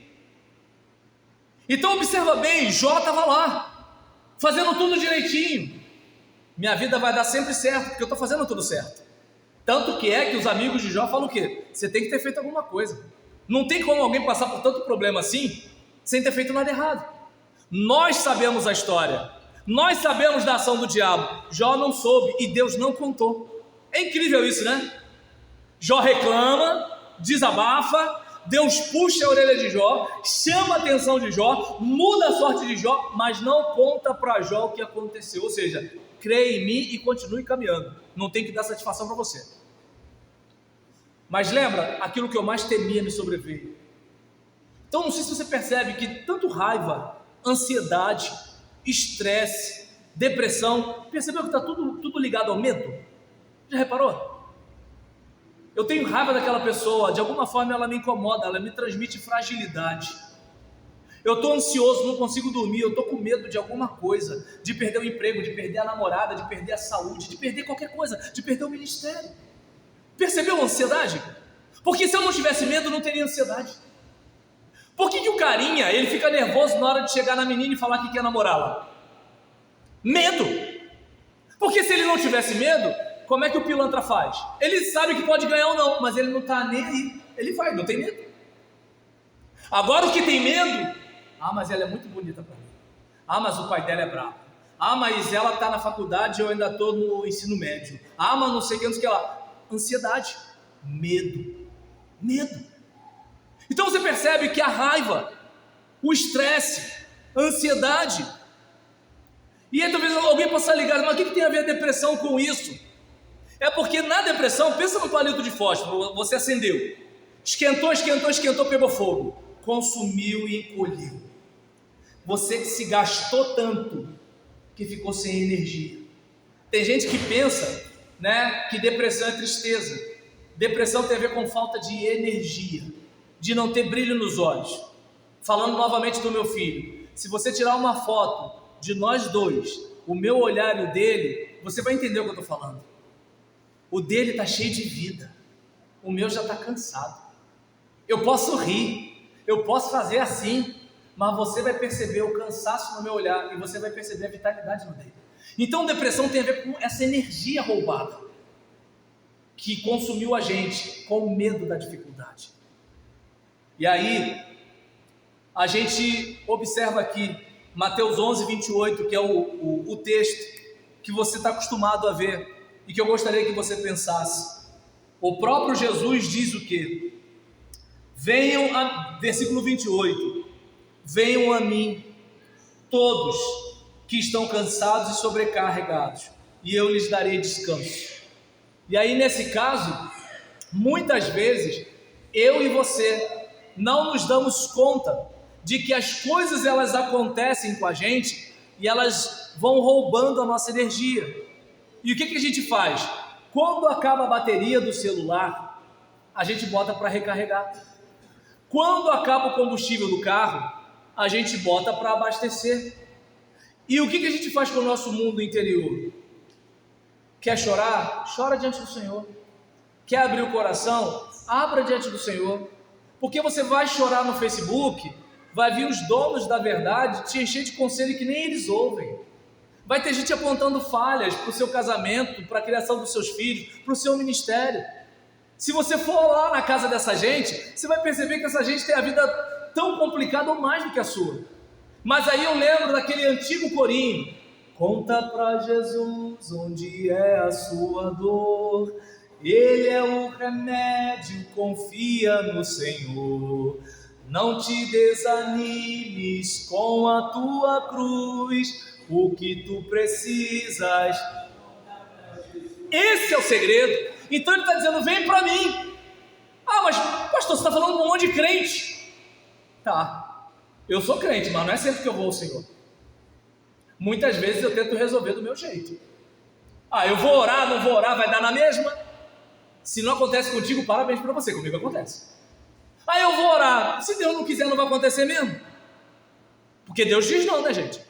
Então observa bem, Jó estava lá, fazendo tudo direitinho. Minha vida vai dar sempre certo, porque eu estou fazendo tudo certo. Tanto que é que os amigos de Jó falam o quê? Você tem que ter feito alguma coisa. Não tem como alguém passar por tanto problema assim, sem ter feito nada errado. Nós sabemos a história, nós sabemos da ação do diabo. Jó não soube e Deus não contou. É incrível isso, né? Jó reclama, desabafa, Deus puxa a orelha de Jó, chama a atenção de Jó, muda a sorte de Jó, mas não conta para Jó o que aconteceu. Ou seja, crê em mim e continue caminhando. Não tem que dar satisfação para você. Mas lembra, aquilo que eu mais temia me sobreveio. Então não sei se você percebe que tanto raiva, ansiedade, estresse, depressão, percebeu que está tudo ligado ao medo? Já reparou? Eu tenho raiva daquela pessoa, de alguma forma ela me incomoda, ela me transmite fragilidade. Eu estou ansioso, não consigo dormir, eu estou com medo de alguma coisa, de perder o emprego, de perder a namorada, de perder a saúde, de perder qualquer coisa, de perder o ministério. Percebeu a ansiedade? Porque se eu não tivesse medo, não teria ansiedade. Por que o carinha, ele fica nervoso na hora de chegar na menina e falar que quer namorá-la? Medo. Porque se ele não tivesse medo, como é que o pilantra faz? Ele sabe que pode ganhar ou não, mas ele não está nem aí. Ele vai, não tem medo. Agora o que tem medo, mas ela é muito bonita para mim. Mas o pai dela é bravo. Mas ela está na faculdade e eu ainda estou no ensino médio. Mas não sei o que, não sei o que lá. Ansiedade, medo. Então você percebe que a raiva, o estresse, a ansiedade, e aí talvez alguém possa ligar, mas o que tem a ver a depressão com isso? É porque na depressão, pensa no palito de fósforo, você acendeu, esquentou, pegou fogo, consumiu e encolheu. Você que se gastou tanto que ficou sem energia. Tem gente que pensa, né, que depressão é tristeza. Depressão tem a ver com falta de energia, de não ter brilho nos olhos. Falando novamente do meu filho, se você tirar uma foto de nós dois, o meu olhar e o dele, você vai entender o que eu estou falando. O dele está cheio de vida, o meu já está cansado. Eu posso rir, eu posso fazer assim, mas você vai perceber o cansaço no meu olhar e você vai perceber a vitalidade no dele. Então depressão tem a ver com essa energia roubada que consumiu a gente com o medo da dificuldade. E aí a gente observa aqui Mateus 11, 28, que é o texto que você está acostumado a ver e que eu gostaria que você pensasse. O próprio Jesus diz o quê? Versículo 28, venham a mim todos que estão cansados e sobrecarregados, e eu lhes darei descanso. E aí nesse caso, muitas vezes, eu e você não nos damos conta de que as coisas elas acontecem com a gente e elas vão roubando a nossa energia. E o que a gente faz? quando acaba a bateria do celular, a gente bota para recarregar. Quando acaba o combustível do carro, a gente bota para abastecer. E o que a gente faz com o nosso mundo interior? Quer chorar? Chora diante do Senhor. Quer abrir o coração? Abra diante do Senhor. Porque você vai chorar no Facebook, vai vir os donos da verdade te encher de conselho que nem eles ouvem. Vai ter gente apontando falhas para o seu casamento, para a criação dos seus filhos, para o seu ministério. Se você for lá na casa dessa gente, você vai perceber que essa gente tem a vida tão complicada ou mais do que a sua. Mas aí eu lembro daquele antigo corinho: conta para Jesus onde é a sua dor, Ele é o remédio, confia no Senhor. Não te desanimes com a tua cruz, o que tu precisas. Esse é o segredo. Então ele está dizendo: vem para mim. Ah, mas pastor, você está falando com um monte de crente. Tá, eu sou crente, mas não é sempre que eu vou ao Senhor. Muitas vezes eu tento resolver do meu jeito. Ah, eu vou orar, não vou orar, vai dar na mesma. Se não acontece contigo, parabéns para você, comigo acontece. Ah, eu vou orar, se Deus não quiser não vai acontecer mesmo. Porque Deus diz não, né, gente?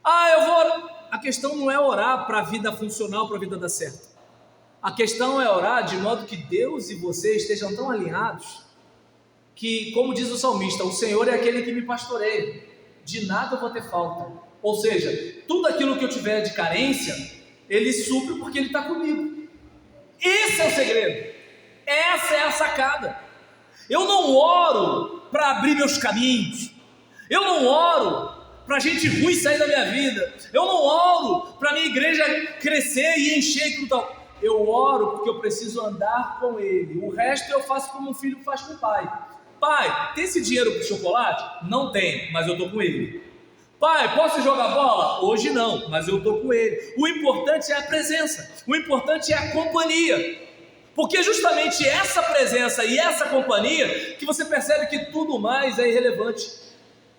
Ah, eu vou orar. A questão não é orar para a vida funcional, para a vida dar certo. A questão é orar de modo que Deus e você estejam tão alinhados que, como diz o salmista, o Senhor é aquele que me pastoreia, de nada eu vou ter falta. Ou seja, tudo aquilo que eu tiver de carência, Ele supre porque Ele está comigo. Esse é o segredo, essa é a sacada. Eu não oro para abrir meus caminhos, eu não oro para gente ruim sair da minha vida, eu não oro para minha igreja crescer e encher e tudo tal. Eu oro porque eu preciso andar com Ele. O resto eu faço como um filho faz com o pai. Pai, tem esse dinheiro para o chocolate? Não tem, mas eu estou com ele. Pai, posso jogar bola? Hoje não, mas eu estou com ele. O importante é a presença, o importante é a companhia. Porque justamente essa presença e essa companhia que você percebe que tudo mais é irrelevante.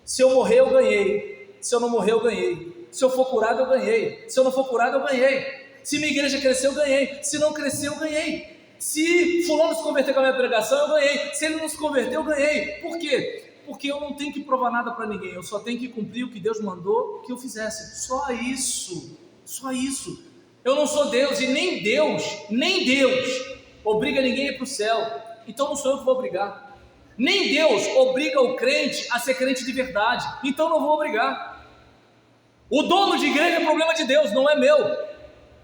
Se eu morrer, eu ganhei. Se eu não morrer, eu ganhei. Se eu for curado, eu ganhei. Se eu não for curado, eu ganhei. Se minha igreja crescer, eu ganhei. Se não crescer, eu ganhei. Se fulano se converter com a minha pregação, eu ganhei. Se ele não se converter, eu ganhei. Por quê? Porque eu não tenho que provar nada para ninguém. Eu só tenho que cumprir o que Deus mandou que eu fizesse. Só isso. Só isso. Eu não sou Deus e nem Deus obriga ninguém a ir para o céu. Então não sou eu que vou obrigar. Nem Deus obriga o crente a ser crente de verdade. Então não vou obrigar. O dono de igreja é problema de Deus, não é meu.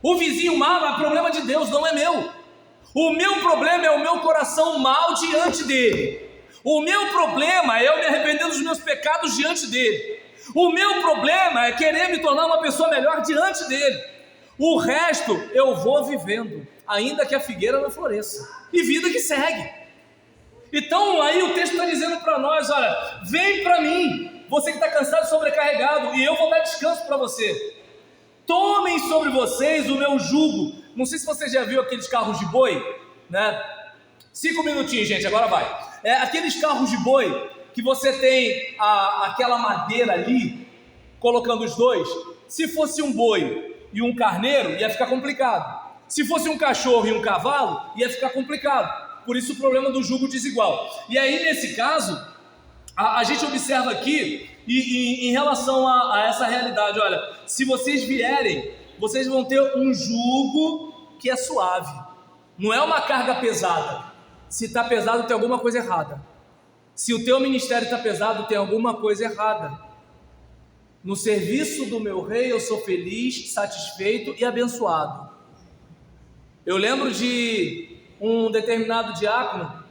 O vizinho mau é problema de Deus, não é meu. O meu problema é o meu coração mau diante dele. O meu problema é eu me arrepender dos meus pecados diante dele. O meu problema é querer me tornar uma pessoa melhor diante dele. O resto eu vou vivendo, ainda que a figueira não floresça. E vida que segue. Então aí o texto está dizendo para nós: olha, vem para mim, você que está cansado e sobrecarregado, e eu vou dar descanso para você. Tomem sobre vocês o meu jugo. Não sei se você já viu aqueles carros de boi, né? 5 minutinhos, gente, agora vai. Aqueles carros de boi que você tem aquela madeira ali, colocando os dois. Se fosse um boi e um carneiro, ia ficar complicado. Se fosse um cachorro e um cavalo, ia ficar complicado. Por isso o problema do jugo desigual. E aí, nesse caso, a gente observa aqui, e em relação a essa realidade, olha, se vocês vierem, vocês vão ter um jugo que é suave. Não é uma carga pesada. Se está pesado, tem alguma coisa errada. Se o teu ministério está pesado, tem alguma coisa errada. No serviço do meu rei, eu sou feliz, satisfeito e abençoado. Eu lembro de um determinado diácono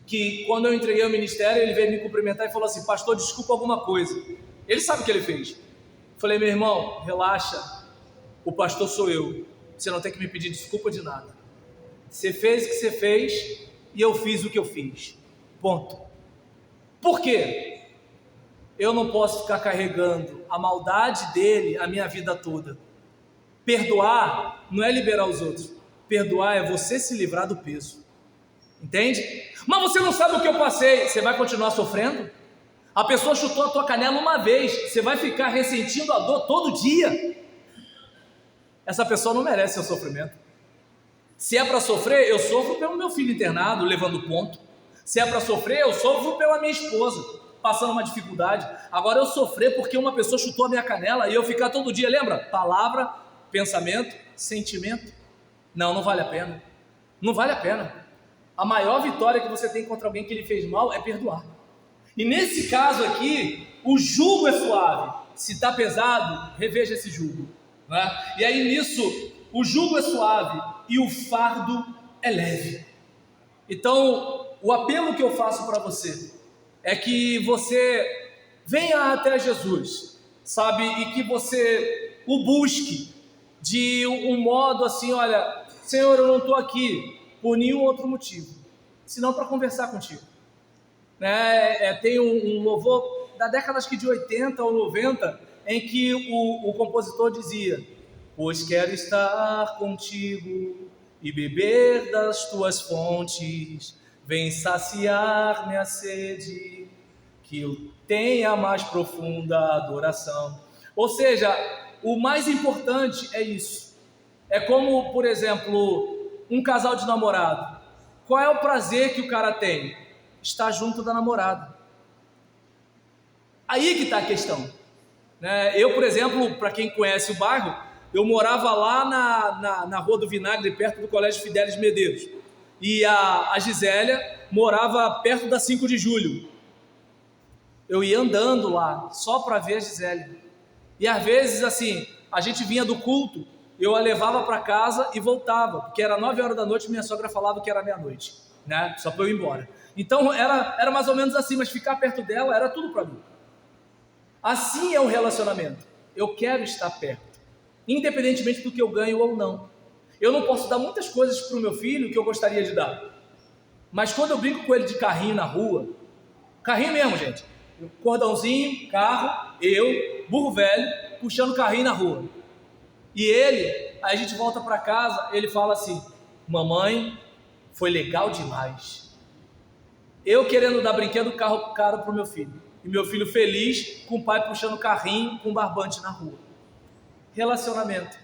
que, quando eu entreguei o ministério, ele veio me cumprimentar e falou assim: pastor, desculpa alguma coisa. Ele sabe o que ele fez. Falei: meu irmão, relaxa, o pastor sou eu, você não tem que me pedir desculpa de nada. Você fez o que você fez e eu fiz o que eu fiz, ponto. Por quê? Eu não posso ficar carregando a maldade dele a minha vida toda. Perdoar não é liberar os outros, perdoar é você se livrar do peso. Entende? Mas você não sabe o que eu passei. Você vai continuar sofrendo? A pessoa chutou a tua canela uma vez, você vai ficar ressentindo a dor todo dia? Essa pessoa não merece seu sofrimento. Se é para sofrer, eu sofro pelo meu filho internado, levando ponto. Se é para sofrer, eu sofro pela minha esposa, passando uma dificuldade. Agora eu sofrer porque uma pessoa chutou a minha canela e eu ficar todo dia, lembra? Palavra, pensamento, sentimento. Não vale a pena. Não vale a pena. A maior vitória que você tem contra alguém que lhe fez mal é perdoar. E nesse caso aqui, o jugo é suave. Se está pesado, reveja esse jugo, né? E aí nisso, o jugo é suave e o fardo é leve. Então, o apelo que eu faço para você é que você venha até Jesus, sabe? E que você o busque de um modo assim, olha, Senhor, eu não estou aqui por nenhum outro motivo, senão para conversar contigo. Tem um louvor da década acho que de 80 ou 90, em que o compositor dizia: pois quero estar contigo e beber das tuas fontes, vem saciar minha sede, que eu tenha mais profunda adoração. Ou seja, o mais importante é isso. É como, por exemplo, um casal de namorado. Qual é o prazer que o cara tem? Estar junto da namorada. Aí que está a questão. Eu, por exemplo, para quem conhece o bairro, eu morava lá na Rua do Vinagre, perto do Colégio Fidélis Medeiros. E a Gisélia morava perto da 5 de Julho. Eu ia andando lá, só para ver a Gisélia. E às vezes, assim, a gente vinha do culto, eu a levava para casa e voltava, porque era 9 horas da noite e minha sogra falava que era meia-noite, né? Só para eu ir embora. Então era mais ou menos assim, mas ficar perto dela era tudo para mim. Assim é o relacionamento. Eu quero estar perto, independentemente do que eu ganho ou não. Eu não posso dar muitas coisas para o meu filho que eu gostaria de dar, mas quando eu brinco com ele de carrinho na rua, carrinho mesmo, gente, cordãozinho, carro, eu, burro velho, puxando carrinho na rua, e ele, aí a gente volta para casa, ele fala assim: mamãe, foi legal demais. Eu querendo dar brinquedo caro para o meu filho, e meu filho feliz com o pai puxando carrinho com barbante na rua. Relacionamento.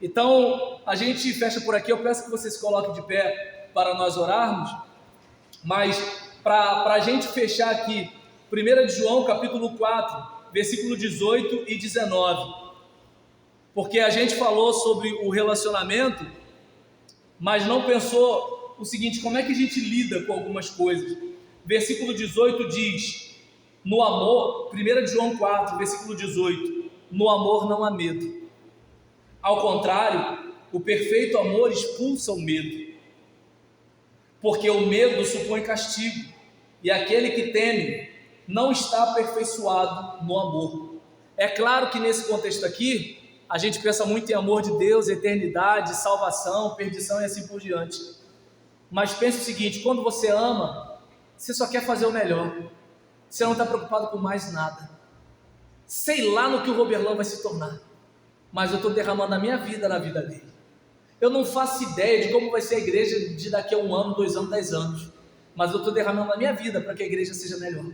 Então, a gente fecha por aqui. Eu peço que você se coloque de pé para nós orarmos, mas para a gente fechar aqui, 1 de João capítulo 4, versículo 18 e 19, porque a gente falou sobre o relacionamento, mas não pensou o seguinte: como é que a gente lida com algumas coisas? Versículo 18 diz: no amor, 1 de João 4, versículo 18, no amor não há medo. Ao contrário, o perfeito amor expulsa o medo, porque o medo supõe castigo, e aquele que teme não está aperfeiçoado no amor. É claro que nesse contexto aqui, a gente pensa muito em amor de Deus, eternidade, salvação, perdição e assim por diante. Mas pense o seguinte: quando você ama, você só quer fazer o melhor. Você não está preocupado com mais nada. Sei lá no que o Roberlão vai se tornar, mas eu estou derramando a minha vida na vida dele. Eu não faço ideia de como vai ser a igreja de daqui a 1 ano, 2 anos, 10 anos, mas eu estou derramando a minha vida para que a igreja seja melhor.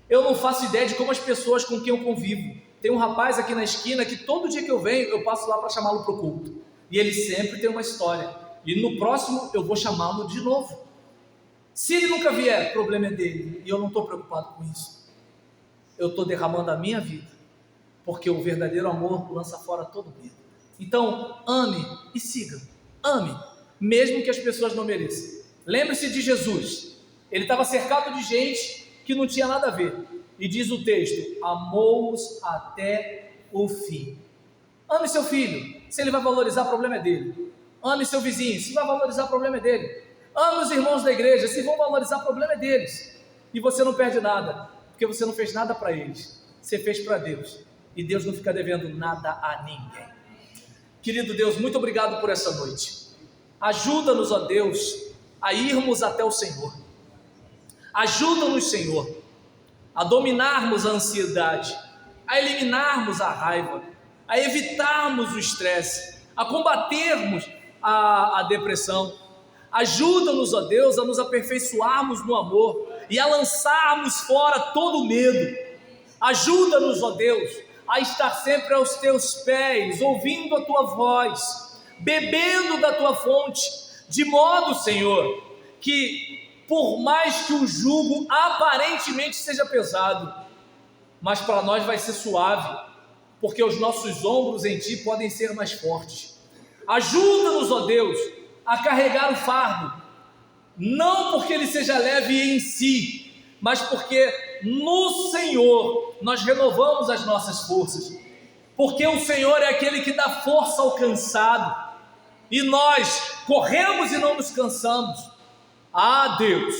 Eu não faço ideia de como as pessoas com quem eu convivo. Tem um rapaz aqui na esquina que todo dia que eu venho, eu passo lá para chamá-lo para o culto, e ele sempre tem uma história, e no próximo eu vou chamá-lo de novo. Se ele nunca vier, o problema é dele, e eu não estou preocupado com isso. Eu estou derramando a minha vida, porque o verdadeiro amor lança fora todo medo. Então, ame e siga. Ame, mesmo que as pessoas não mereçam. Lembre-se de Jesus. Ele estava cercado de gente que não tinha nada a ver. E diz o texto: amou-os até o fim. Ame seu filho. Se ele vai valorizar, o problema é dele. Ame seu vizinho. Se vai valorizar, o problema é dele. Ame os irmãos da igreja. Se vão valorizar, o problema é deles. E você não perde nada, porque você não fez nada para eles. Você fez para Deus. E Deus não fica devendo nada a ninguém. Querido Deus, muito obrigado por essa noite. Ajuda-nos, ó Deus, a irmos até o Senhor. Ajuda-nos, Senhor, a dominarmos a ansiedade, a eliminarmos a raiva, a evitarmos o estresse, a combatermos a depressão. Ajuda-nos, ó Deus, a nos aperfeiçoarmos no amor e a lançarmos fora todo o medo. Ajuda-nos, ó Deus, a estar sempre aos teus pés, ouvindo a tua voz, bebendo da tua fonte, de modo, Senhor, que por mais que o jugo aparentemente seja pesado, mas para nós vai ser suave, porque os nossos ombros em ti podem ser mais fortes. Ajuda-nos, ó Deus, a carregar o fardo, não porque ele seja leve em si, mas porque no Senhor nós renovamos as nossas forças, porque o Senhor é aquele que dá força ao cansado, e nós corremos e não nos cansamos. Ah, Deus,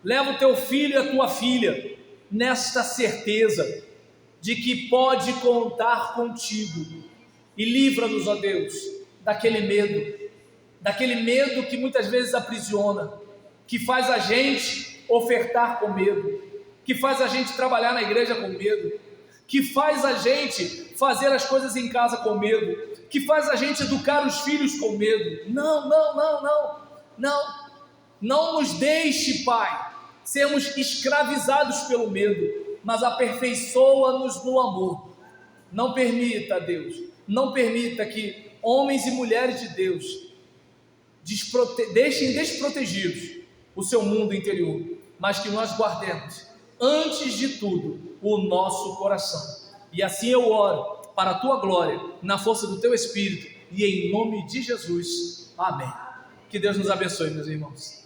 leva o teu filho e a tua filha nesta certeza de que pode contar contigo, e livra-nos, ó Deus, daquele medo que muitas vezes aprisiona, que faz a gente ofertar com medo, que faz a gente trabalhar na igreja com medo, que faz a gente fazer as coisas em casa com medo, que faz a gente educar os filhos com medo. Não nos deixe, Pai, sermos escravizados pelo medo, mas aperfeiçoa-nos no amor. Não permita, Deus, não permita que homens e mulheres de Deus deixem desprotegidos o seu mundo interior, mas que nós guardemos, antes de tudo, o nosso coração. E assim eu oro para a tua glória, na força do teu Espírito, e em nome de Jesus. Amém. Que Deus nos abençoe, meus irmãos.